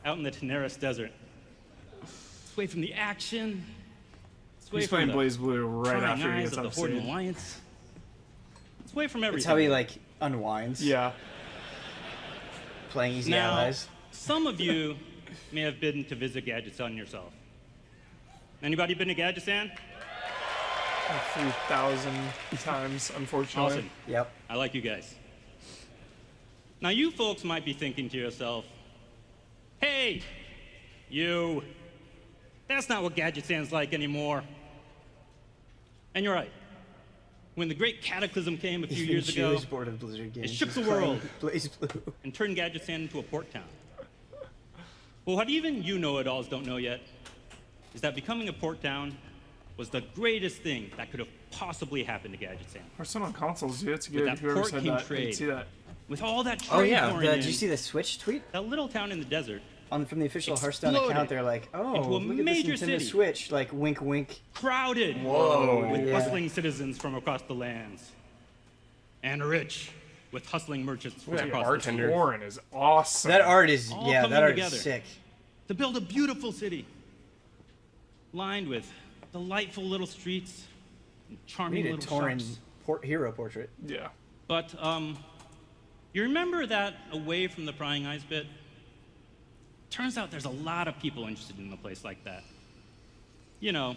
out in the Teneris Desert? It's away from the action. It's away He's from playing the Blaze Blue right prying after he eyes gets of up the Horde scene. Alliance. It's away from everything. That's how he like unwinds. Yeah. Playing Easy Now, Allies. some of you may have been to visit Gadgetzan yourself. Anybody been to Gadgetzan? 3,000 times, unfortunately. Awesome. Yep. I like you guys. Now you folks might be thinking to yourself, hey, you, that's not what Gadgetzan's like anymore. And you're right. When the great cataclysm came a few Even years ago, Chu's bored of Blizzard games. it shook the He's playing world Blaze Blue. and turned Gadgetzan into a port town. Well, what even you know-it-alls don't know yet is that becoming a port town was the greatest thing that could have possibly happened to Gadgetzan. Hearthstone on consoles, dude. It's With good. that Whoever port said came that, I trade. didn't see that. With all that trade Oh yeah, pouring did you in, see the Switch tweet? that little town in the desert From the official Hearthstone exploded account, they're like, "Oh, into a look at major this Nintendo city. Switch!" Like, wink, wink. crowded Whoa. with Yeah. bustling citizens from across the lands, and rich with hustling merchants from That across bartender. the seas. Warren is awesome. That art is All yeah, coming that art together. is sick. To build a beautiful city, lined with delightful little streets and We charming need a little Tauren shops. hero portrait. Yeah. But you remember that away from the prying eyes bit? Turns out there's a lot of people interested in a place like that. You know,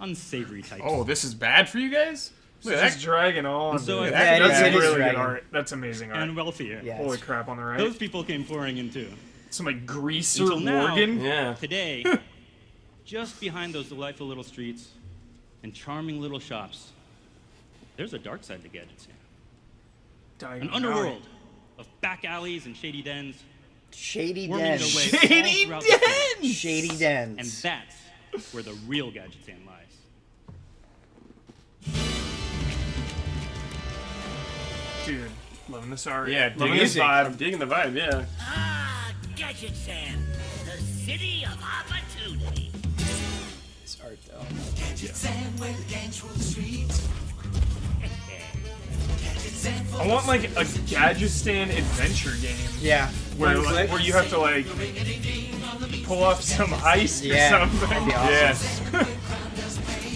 unsavory types. Oh, this is bad for you guys? Look at that dragging on. And so dude. I- That's Yeah, it is really good dragging. art. That's amazing art. and wealthier. Yeah. Holy crap on the right. Those people came pouring in too. Some like greaser Until now, Morgan. Yeah. Today, just behind those delightful little streets and charming little shops, there's a dark side to Gadgetzan. Dying An alley. underworld of back alleys and shady dens. Shady worming their dens. way Shady all throughout the city. Shady dens. And that's where the real Gadgetzan lies. Dude, loving this art. Yeah, loving digging this the vibe. I'm digging the vibe, yeah. Ah, Gadgetzan, the city of opportunity. This art though. Gadgetzan, where the gangs rule the streets. I want like a Gadgetzan adventure game. Yeah. Where One like, click. where you have to like pull off some heist Yeah, or something. that'd be awesome. Yeah.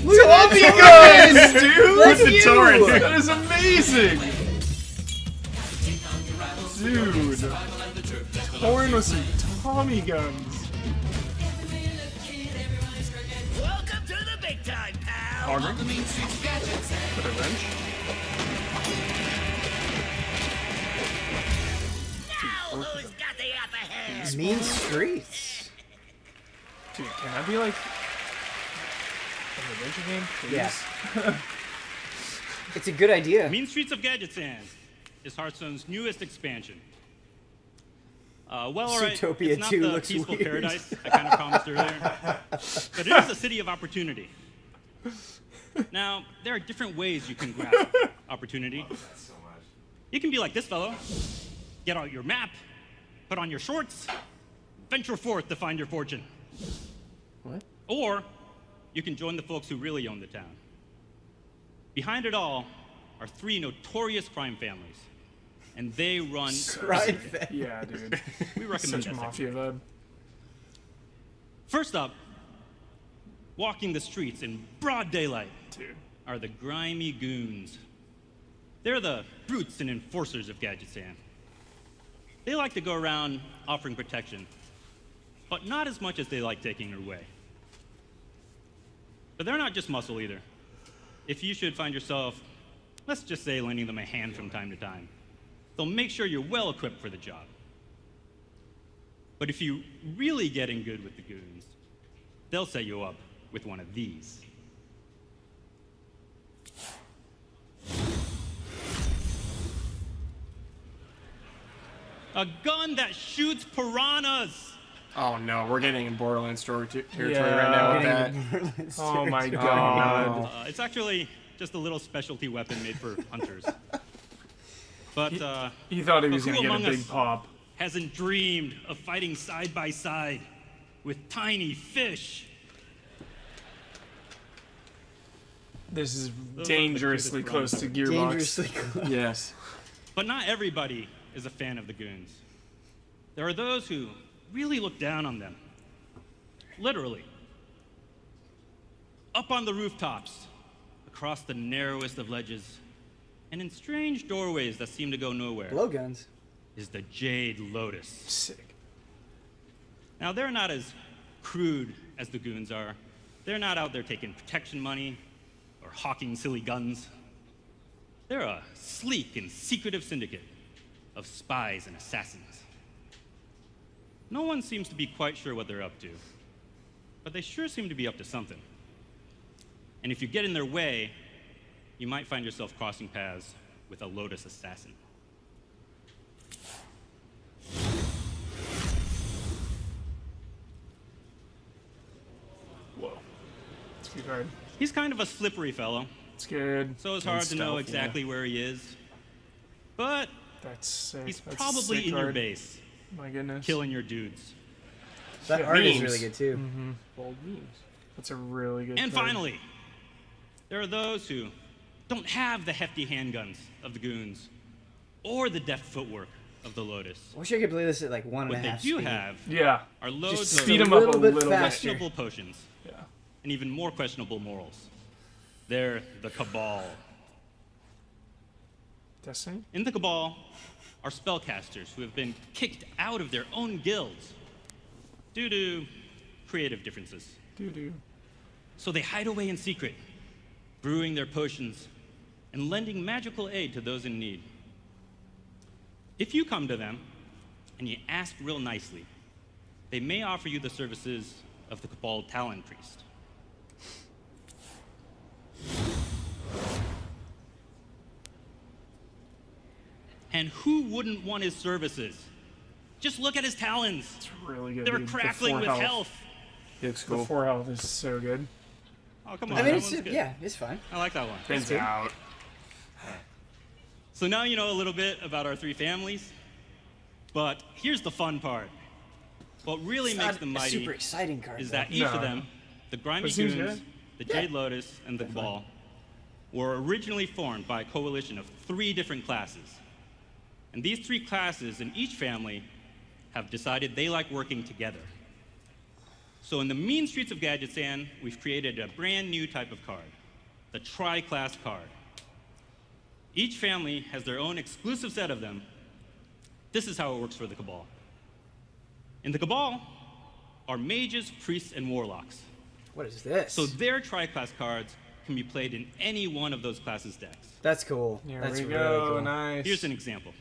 Look at all you guys, dude. With Look the you. torrent. That is amazing. Dude. Torrent with some Tommy guns. Welcome to the big time, pal. Auger. On the mean streets of gadgets and With a wrench. now who's got the upper hand? Mean streets. Dude, can that be like an adventure game, please? Yeah. It's a good idea. Mean Streets of Gadgetzan is Hearthstone's newest expansion. Well, alright, Zootopia it's not 2 the looks peaceful weird. paradise I kind of promised earlier, but it is a city of opportunity. Now, there are different ways you can grasp opportunity. You can be like this fellow. Get out your map, put on your shorts, venture forth to find your fortune. What? Or you can join the folks who really own the town. Behind it all are 3 notorious crime families, and they run. Crime Yeah, dude. We recommend Such that mafia vibe. First up, walking the streets in broad daylight Dude. are the grimy goons. They're the brutes and enforcers of Gadgetzan. They like to go around offering protection, but not as much as they like taking your way. But they're not just muscle either. If you should find yourself, let's just say, lending them a hand from time to time, they'll make sure you're well equipped for the job. But if you really get in good with the goons, they'll set you up with one of these. A gun that shoots piranhas! Oh no, we're getting in Borderlands territory Yeah. right now with that. Oh my god. It's actually just a little specialty weapon made for hunters. But He thought he was who gonna get a among big us pop. hasn't dreamed of fighting side by side with tiny fish? This is Those dangerously are the close to cutest Gearbox. Dangerously close. Yes. But not everybody is a fan of the goons. There are those who really look down on them. Literally. Up on the rooftops, across the narrowest of ledges, and in strange doorways that seem to go nowhere, Blowguns. is the Jade Lotus. Sick. Now, they're not as crude as the goons are. They're not out there taking protection money or hawking silly guns. They're a sleek and secretive syndicate of spies and assassins. No one seems to be quite sure what they're up to, but they sure seem to be up to something. And if you get in their way, you might find yourself crossing paths with a Lotus assassin. Whoa. It's good card. He's kind of a slippery fellow, It's good. so it's hard to know stealth, exactly where he is. But That's sick. he's That's a probably sick in your card. base, My goodness. killing your dudes. That Yeah, art is memes. really good too. Bold memes. That's a really good And card. finally, there are those who don't have the hefty handguns of the goons or the deft footwork of the Lotus. I wish I could play this at like 1.5 What they do speed. have Yeah. are loads Just of Speed them up a little bit little bit. faster. questionable potions Yeah. and even more questionable morals. They're the Cabal. Destiny? In the Cabal are spellcasters who have been kicked out of their own guilds due to creative differences. Doo-doo. So they hide away in secret, brewing their potions and lending magical aid to those in need. If you come to them and you ask real nicely, they may offer you the services of the Cabal Talon Priest. And who wouldn't want his services? Just look at his talons. It's really good. They're dude. The crackling 4 with health. He looks The cool. 4 health is so good. Oh, come on. I mean, that it's one's good. yeah, it's fine. I like that one. Pins good. out. So now you know a little bit about our 3 families, but here's the fun part. What really It's makes not them a mighty super exciting card. is though. that each No, of no. them, the Grimy But it seems Goons, good. the Jade Lotus, and the Cabal, were originally formed by a coalition of 3 different classes. And these 3 classes in each family have decided they like working together. So in the mean streets of Gadgetzan, we've created a brand new type of card, the Tri-Class card. Each family has their own exclusive set of them. This is how it works for the Cabal. In the Cabal are mages, priests, and warlocks. What is this? So their tri-class cards can be played in any one of those classes' decks. That's cool. That's really cool. Nice. Here's an example.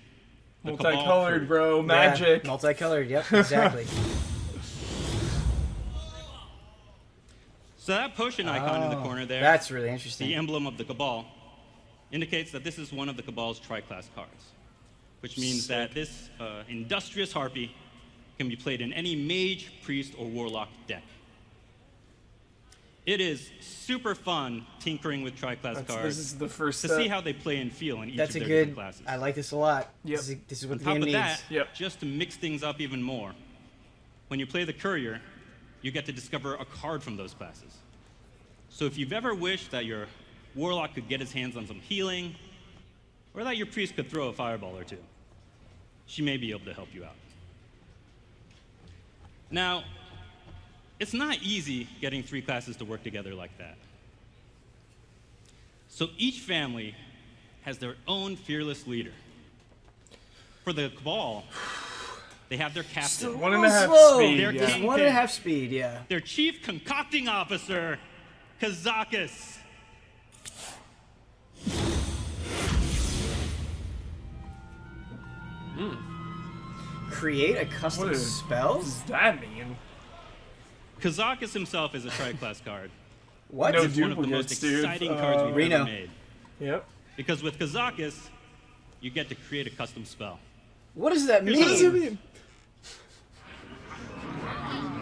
The Multicolored, bro. Magic. Yeah, multicolored, yep, exactly. So that potion icon in the corner there, that's really interesting. the emblem of the Cabal, indicates that this is one of the Cabal's tri-class cards, which means that this industrious harpy can be played in any mage, priest, or warlock deck. It is super fun tinkering with tri-class cards. This is the first to see how they play and feel in each of their different classes. I like this a lot. Yep. This is what On the top game of needs. that, just to mix things up even more, when you play the courier, you get to discover a card from those classes. So if you've ever wished that your warlock could get his hands on some healing, or that your priest could throw a fireball or two, she may be able to help you out. Now, it's not easy getting 3 classes to work together like that. So each family has their own fearless leader. For the Cabal, they have their captain. 1.5 speed. Their Yeah. kingpin. 1.5 speed, yeah. Their chief concocting officer, Kazakis. Create a custom spell? What does that mean? Kazakis himself is a tri-class card. What? It's one of the most exciting cards we've Reno. ever made. Yep. Because with Kazakis, you get to create a custom spell. What does that mean? What does it mean?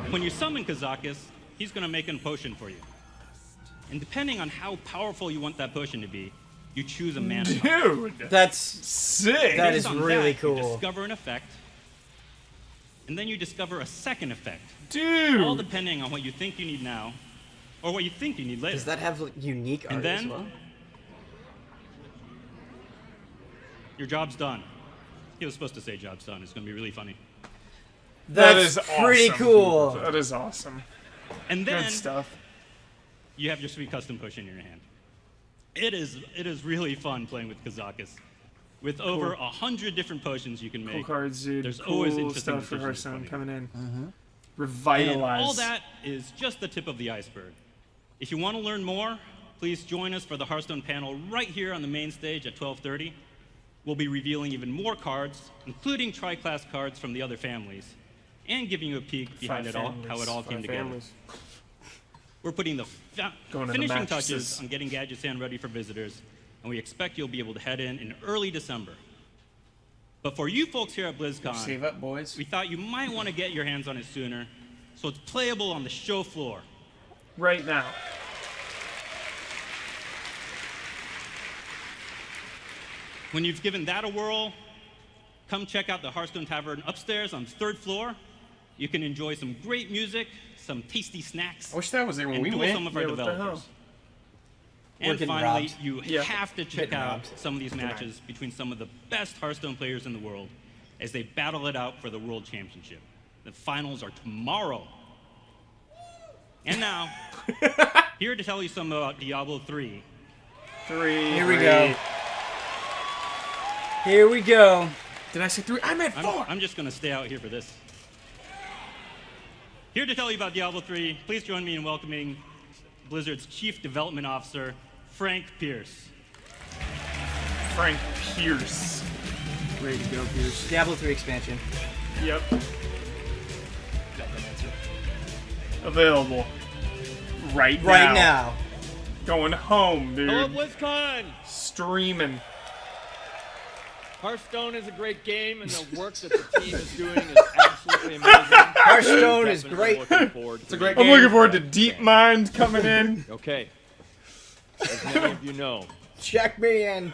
When you summon Kazakis, he's going to make a potion for you. And depending on how powerful you want that potion to be, you choose a mana. Dude! That's sick! That Based is on really that, cool. You discover an effect, and then you discover a second effect. Dude! All depending on what you think you need now, or what you think you need later. Does that have unique art And then, as well? your job's done. He was supposed to say job's done. It's going to be really funny. That is pretty awesome. cool. That is awesome. And then Good stuff. you have your sweet custom potion in your hand. It is really fun playing with Kazakis. With over 100 different potions you can make. Cool cards, dude. There's cool always interesting stuff for decisions Hearthstone coming coming in. Mm-hmm. Revitalize. And all that is just the tip of the iceberg. If you want to learn more, please join us for the Hearthstone panel right here on the main stage at 12:30. We'll be revealing even more cards, including tri-class cards from the other families, and giving you a peek behind it all, how it all came together. We're putting the finishing touches on getting Gadgetzan ready for visitors, and we expect you'll be able to head in early December. But for you folks here at BlizzCon, save up, boys. We thought you might want to get your hands on it sooner, so it's playable on the show floor. Right now. When you've given that a whirl, come check out the Hearthstone Tavern upstairs on the 3rd floor. You can enjoy some great music, some tasty snacks. I wish that was there when and we duel went. some of our Yeah, what the developers. hell? And getting finally, robbed. you Yeah. have to check Getting out robbed. some of these matches between some of the best Hearthstone players in the world as they battle it out for the World Championship. The finals are tomorrow. And now, here to tell you something about Diablo 3. Here we go. Here we go. Did I say 3? I meant 4. I'm just going to stay out here for this. Here to tell you about Diablo 3, please join me in welcoming Blizzard's Chief Development Officer, Frank Pierce. Frank Pierce. Ready to go, Pierce. Diablo 3 expansion. Yep. Available. Right now. Going home, dude. Hello, BlizzCon! Streaming. Hearthstone is a great game, and the work that the team is doing is absolutely amazing. Hearthstone is great. Looking forward It's a to great it. I'm looking forward to DeepMind coming in. Okay. As many of you know, Check me in.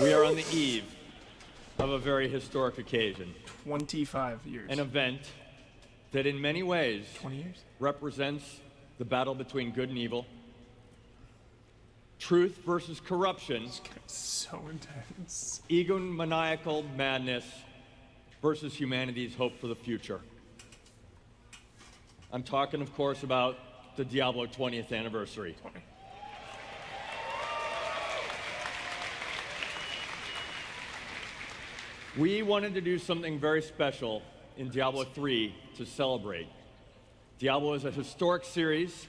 we are on the eve of a very historic occasion. 25 years. An event that in many ways 20 years? represents the battle between good and evil, truth versus corruption, So intense. egomaniacal madness versus humanity's hope for the future. I'm talking, of course, about the Diablo 20th anniversary. We wanted to do something very special in Diablo 3 to celebrate. Diablo is a historic series.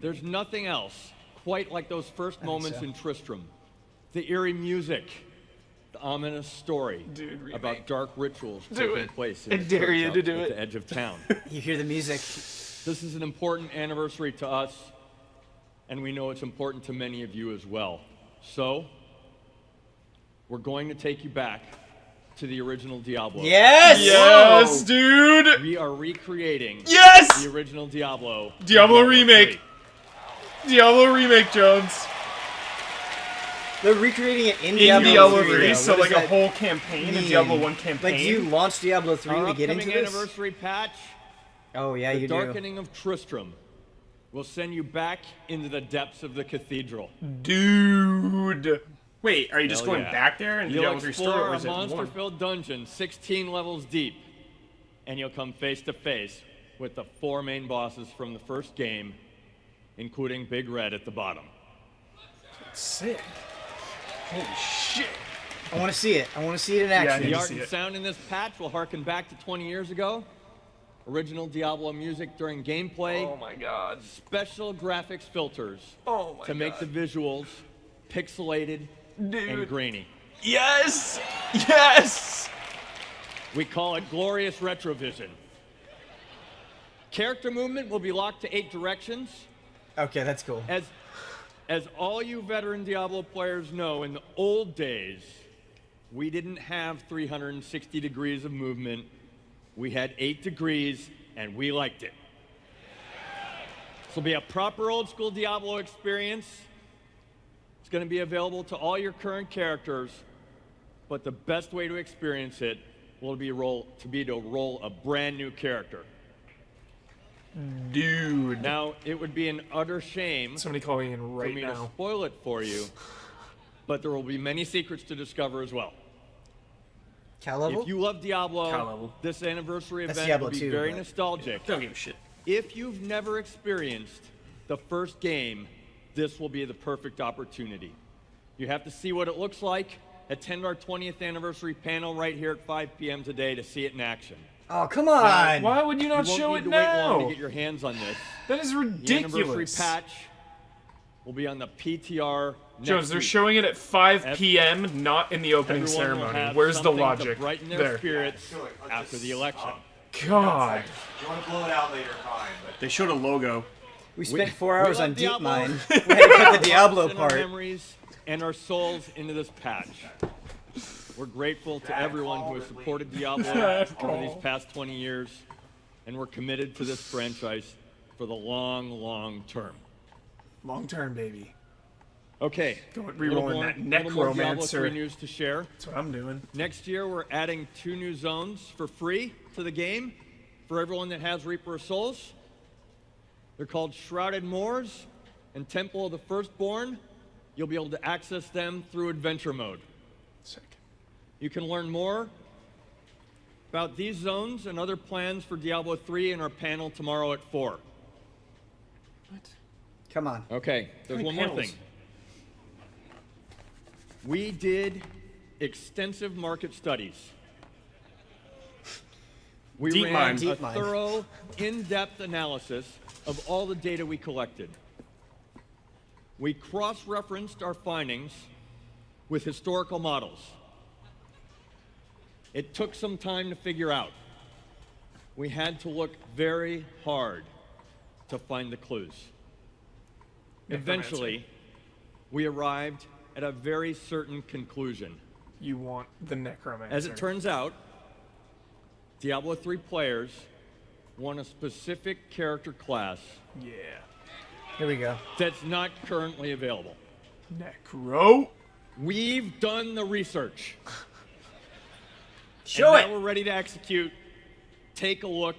There's nothing else quite like those first moments in Tristram. The eerie music, the ominous story about dark rituals taking place in the church out at the edge of town. You hear the music. This is an important anniversary to us, and we know it's important to many of you as well. So, we're going to take you back to the original Diablo. Yes! Yes, dude! We are recreating the original Diablo. Diablo remake. Diablo remake, Jones. They're recreating it in Diablo 3, though. so like a whole campaign, a Diablo 1 campaign. Like, do you launch Diablo 3 to get into this? Anniversary patch. Oh yeah, you do. The Darkening of Tristram will send you back into the depths of the cathedral. Dude. Wait, are you just Hell going yeah. back there in the You'll Diablo 3 explore store, or a is it one? monster-filled dungeon 16 levels deep, and you'll come face to face with the 4 main bosses from the first game, including Big Red at the bottom. Sick. Holy shit. I want to see it. I want to see it in action. The art and sound in this patch will harken back to 20 years ago. Original Diablo music during gameplay. Oh my god. Special graphics filters to make the visuals pixelated and grainy. Yes! Yes! We call it glorious retrovision. Character movement will be locked to 8 directions. Okay, that's cool. As all you veteran Diablo players know, in the old days, we didn't have 360 degrees of movement. We had 8 degrees, and we liked it. This will be a proper old school Diablo experience. It's going to be available to all your current characters, but the best way to experience it will be to roll a brand new character. Dude. Now, it would be an utter shame Somebody calling in right for me now. to spoil it for you, but there will be many secrets to discover as well. Cal level? If you love Diablo, Cal level. this anniversary That's event Diablo will be 2, very but- nostalgic. Don't give a shit. If you've never experienced the first game, this will be the perfect opportunity. You have to see what it looks like. Attend our 20th anniversary panel right here at 5 p.m. today to see it in action. Oh, come on! Why would you not won't show need it to wait long now? to get your hands on this. That is The anniversary ridiculous. patch will be on the PTR next Jones, they're week. showing it at 5 p.m., not in the opening Everyone will ceremony. have Where's the something logic? to brighten their There. spirits after the election. God. If you want to blow it out later, fine. But They showed a logo. We spent 4 hours on Diablo. DeepMind. We had to cut the Diablo Our part. memories and our souls into this patch. We're grateful to everyone who has supported Diablo over these past 20 years, and we're committed to this franchise for the long, long term. Long term, baby. Okay, Re-rolling that little more Diablo necromancer. 3 news to share. That's what I'm doing. Next year, we're adding 2 new zones for free to the game for everyone that has Reaper of Souls. They're called Shrouded Moors and Temple of the Firstborn. You'll be able to access them through Adventure Mode. Sick. You can learn more about these zones and other plans for Diablo 3 in our panel tomorrow at 4. What? Come on. Okay, there's one more thing. We did extensive market studies. We ran a thorough, in-depth analysis of all the data we collected. We cross-referenced our findings with historical models. It took some time to figure out. We had to look very hard to find the clues. Eventually, we arrived at a very certain conclusion. You want the necromancer. As it turns out, Diablo 3 players want a specific character class. Yeah. Here we go. That's not currently available. Necro. We've done the research. Show and it. Now we're ready to execute. Take a look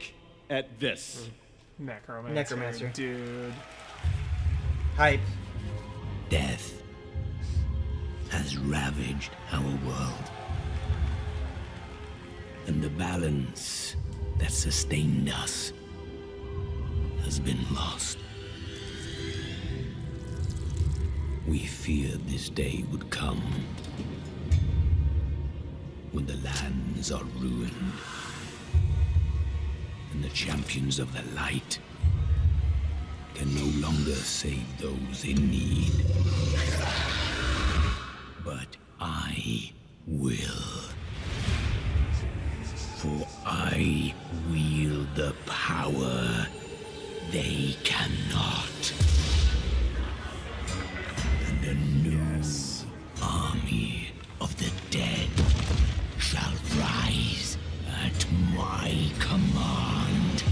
at this. Necromancer. Dude. Hype. Death has ravaged our world. And the balance that sustained us has been lost. We feared this day would come when the lands are ruined and the champions of the light can no longer save those in need. But I will. For I wield the power they cannot. And a new army of the dead shall rise at my command.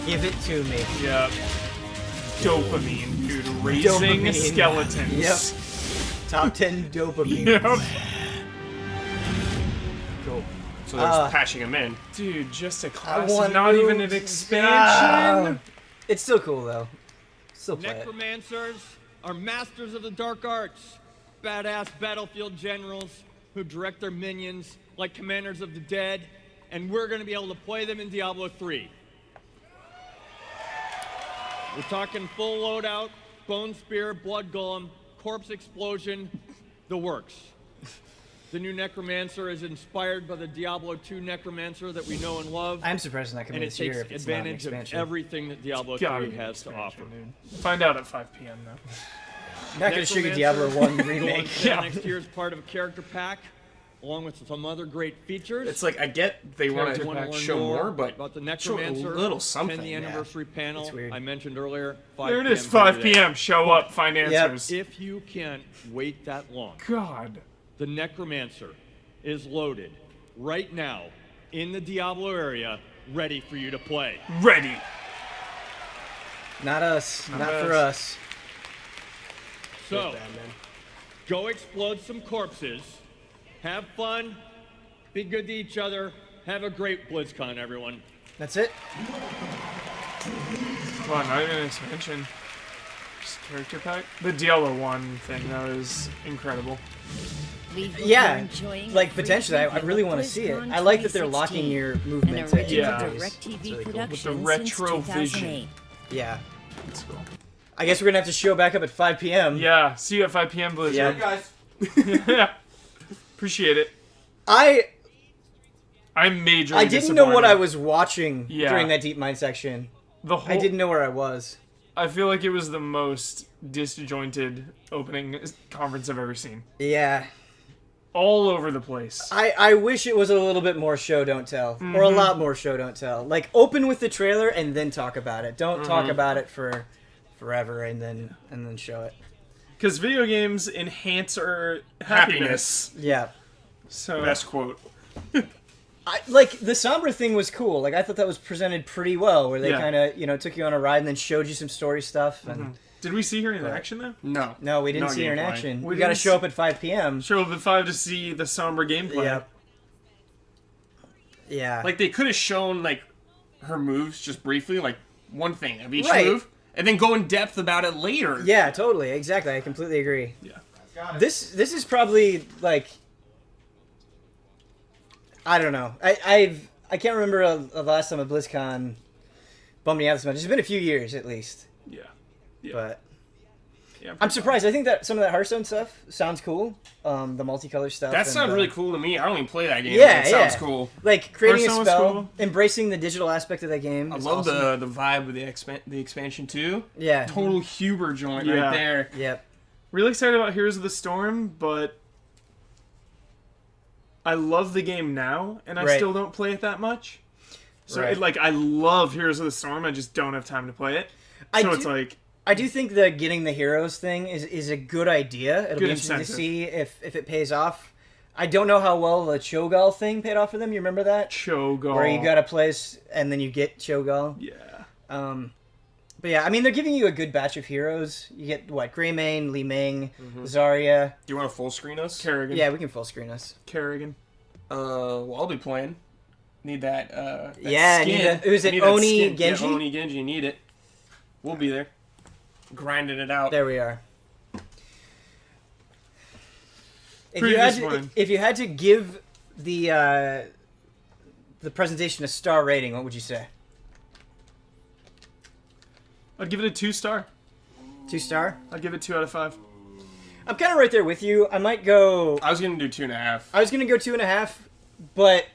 Give it to me. Yep. Dopamine, dude. Raising Dopamine. skeletons. Yep. Top 10 dopamine. Yep. Cool. So there's patching them in. Dude, just a I class, want not new- even an expansion. It's still cool though. Still play it. Necromancers are masters of the dark arts, badass battlefield generals who direct their minions like commanders of the dead, and we're going to be able to play them in Diablo 3. We're talking full loadout, bone spear, blood golem, corpse explosion, the works. The new Necromancer is inspired by the Diablo 2 Necromancer that we know and love. I'm surprised it's not coming and it this year takes if it's not an advantage of expansion. everything that Diablo Gotta 3 be an has to offer. Find out at 5 p.m. though. I'm not gonna show you Diablo 1 remake. Yeah. Next year as part of a character pack, along with some other great features. It's like I get they want Characters wanna to learn show more, but about the show a Necromancer, little something. 10th anniversary panel It's weird. I mentioned earlier. 5 There it is, p.m. 5 today. p.m. Show up, find answers. If you can't wait that long, God. the Necromancer is loaded right now in the Diablo area, ready for you to play. Ready. Not us. Not Not for us. us. So, go explode some corpses, have fun, be good to each other, have a great BlizzCon, everyone. That's it? Come on, not even an expansion. Just character pack. The Diablo 1 thing, though, is incredible. Yeah, like potentially, I really want to see it. I like that they're locking your movement. Yeah. DirecTV With production the retro since 2008. vision. Yeah. That's cool. I guess we're gonna have to show back up at 5 p.m. Yeah, see you at 5 p.m. Blizzard. Yeah. Yeah. Appreciate it. I'm majorly I didn't know what disappointed. I was watching Yeah. during that DeepMind section. The I didn't know where I was. I feel like it was the most disjointed opening conference I've ever seen. Yeah. All over the place. I wish it was a little bit more show don't tell, or a lot more show don't tell. Like open with the trailer and then talk about it. Don't talk about it for forever and then show it. Because video games enhance our happiness. Yeah. So Best quote. Like the Sombra thing was cool. Like I thought that was presented pretty well, where they Yeah. kind of took you on a ride and then showed you some story stuff. And Did we see her in action though? no, we didn't No see her in gameplay. action. We We got to didn't show up at 5 p.m. Show up at 5 to see the somber gameplay. Yep. Yeah. Like they could have shown like her moves just briefly, like one thing of each Right. move, and then go in depth about it later. Yeah, totally, exactly. I completely agree. Yeah. This is probably like I don't know. I can't remember the last time a BlizzCon bummed me out this much. It's been a few years at least. Yeah. But Yeah, I'm surprised. I think that some of that Hearthstone stuff sounds cool. The multicolor stuff. That and, sounds really cool to me. I don't even play that game. Yeah, but it sounds cool. Like creating Hearthstone a was spell, cool. embracing the digital aspect of that game. I is love awesome. the vibe of the expansion too. Yeah. Total Huber joint Yeah. right there. Yep. Really excited about Heroes of the Storm, but I love the game now, and I Right. still don't play it that much. So, Right. I love Heroes of the Storm, I just don't have time to play it. So it's like... I do think that getting the heroes thing is a good idea. It'll Good be interesting incentive. to see if it pays off. I don't know how well the Cho'Gall thing paid off for them. You remember that? Cho'Gall. Where you got a place and then you get Cho'Gall. Yeah. But yeah, I mean, they're giving you a good batch of heroes. You get, what, Greymane, Li Ming, Zarya. Do you want to full screen us? Kerrigan. Yeah, we can full screen us. Kerrigan. Well, I'll be playing. Need that, Yeah, skin. need that- who's it, Need that Oni skin. Genji? Yeah, Oni Genji, need it. We'll be there. Grinding it out. There we are. Pretty disappointing. If you had to give the presentation a star rating, what would you say? I'd give it a 2-star. 2-star? I'd give it 2 out of 5. I'm kind of right there with you. I might go... I was going to do 2.5. I was going to go 2.5. But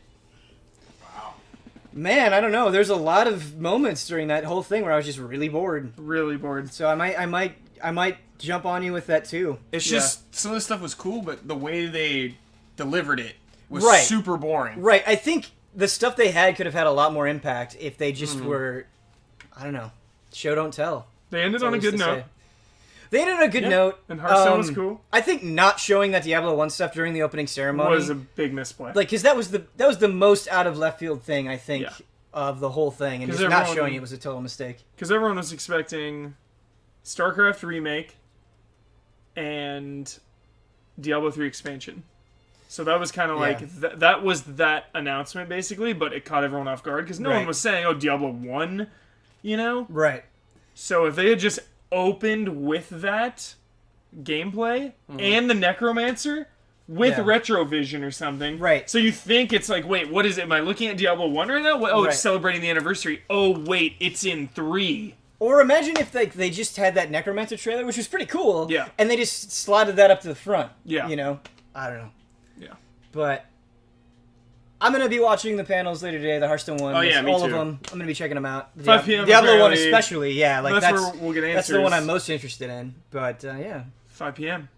man, I don't know. There's a lot of moments during that whole thing where I was just really bored. Really bored. So I might jump on you with that too. It's just some of the stuff was cool, but the way they delivered it was Right. super boring. Right. I think the stuff they had could have had a lot more impact if they just were, I don't know, show don't tell. They ended That's all on a there is good to note. say. They ended on a good note. And Hearthstone was cool. I think not showing that Diablo 1 stuff during the opening ceremony Was a big misplay. Like, because that was the most out of left field thing I think of the whole thing, and 'Cause just not everyone- showing it was a total mistake. Because everyone was expecting StarCraft remake and Diablo 3 expansion. So that was kind of like that was that announcement basically, but it caught everyone off guard because no one Right. was saying, "Oh, Diablo 1," you know? Right. So if they had just opened with that gameplay and the Necromancer with Yeah. Retrovision or something, right? So you think it's like, wait, what is it? Am I looking at Diablo 1 right now? Oh, Right. it's celebrating the anniversary. Oh, wait, it's in 3. Or imagine if they just had that Necromancer trailer, which was pretty cool. Yeah. And they just slotted that up to the front. Yeah. You know? I don't know. Yeah. But I'm going to be watching the panels later today, the Hearthstone one. Oh, yeah, me all of too. them. I'm going to be checking them out. The 5 p.m. Diablo one apparently. especially, yeah. Like That's where we'll get That's the one answers. I'm most interested in. But, yeah. 5 p.m.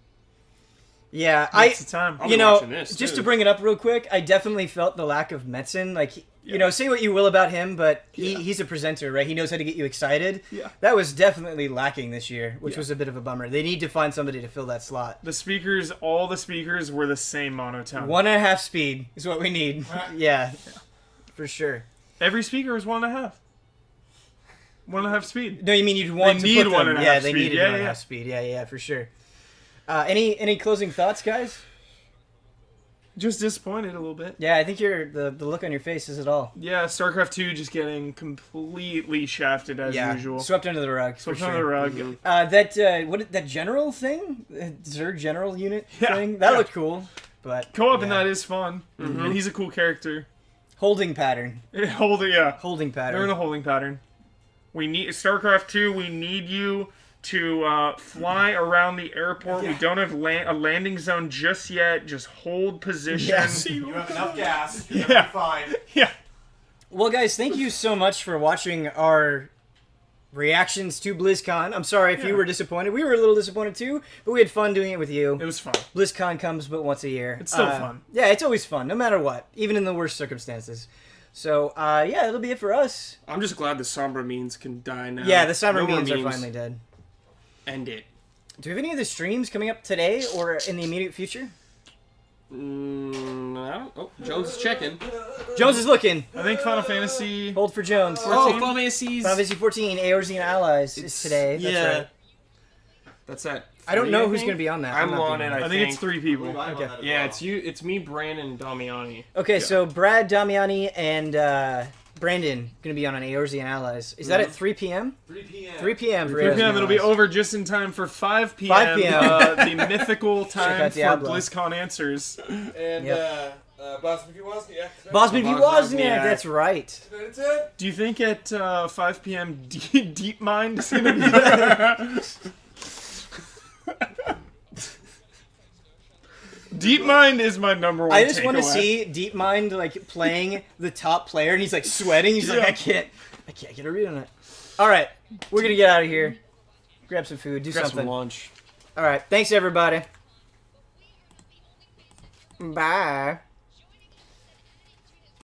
Yeah, That's the time. I'll you be know, watching this, just too. to bring it up real quick, I definitely felt the lack of Metzen. Like, you know, say what you will about him, but he's a presenter, right? He knows how to get you excited. Yeah. That was definitely lacking this year, which Yeah. was a bit of a bummer. They need to find somebody to fill that slot. The speakers, all the speakers were the same monotone. 1.5 speed is what we need. Yeah, for sure. Every speaker is 1.5. 1.5 speed. No, you mean you'd want They to need put them. 1.5 Yeah, they speed. needed Yeah, 1.5 yeah. speed. Yeah, for sure. Any closing thoughts, guys? Just disappointed a little bit. Yeah, I think the look on your face is it all. Yeah, StarCraft II just getting completely shafted as usual. Swept under the rug. Swept for under sure. the rug. That general thing, Zerg general unit thing, that looked cool. But Co-op in that is fun, and he's a cool character. Holding pattern. Holding pattern. They're in a holding pattern. We need StarCraft II. We need you to fly around the airport. We don't have a landing zone just yet. Just hold position. Yes. You have enough gas. You're Yeah. gonna be fine. Yeah. Well, guys, thank you so much for watching our reactions to BlizzCon. I'm sorry if you were disappointed. We were a little disappointed too, but we had fun doing it with you. It was fun. BlizzCon comes but once a year. It's still fun. Yeah, it's always fun, no matter what, even in the worst circumstances. So, yeah, that'll be it for us. I'm just glad the Sombra memes can die now. Yeah, the Sombra No more memes are finally dead. End it. Do we have any other streams coming up today or in the immediate future? I don't. Oh, Jones is checking. Jones is looking. I think Final Fantasy. Hold for Jones. 14? Final Fantasy 14, Aorz and Allies is today. That's yeah. right. That's that. I don't know who's going gonna be on that. I'm I'm not on being it. on it. I think it's 3 people. Okay. Yeah, it's you. It's me, Brandon, and Damiani. Okay, so Brad, Damiani, and Brandon going to be on Aorz and Allies. Is that at 3 p.m.? 3 p.m. 3 p.m. for 3 Aorz and p.m. It'll be Allies. over just in time for 5 p.m. 5 p.m. The mythical time out for Diablo. BlizzCon answers. And Boss if you was, yeah. Boss if you was, yeah, that's right. Do you think at 5 p.m. DeepMind is going to be there? DeepMind is my number one. I just want to takeaway. see DeepMind like playing the top player, and he's like sweating. He's like, Yeah. I can't get a read on it. All right, we're gonna get out of here. Grab some food, do Grab something. some lunch. All right, thanks everybody. Bye.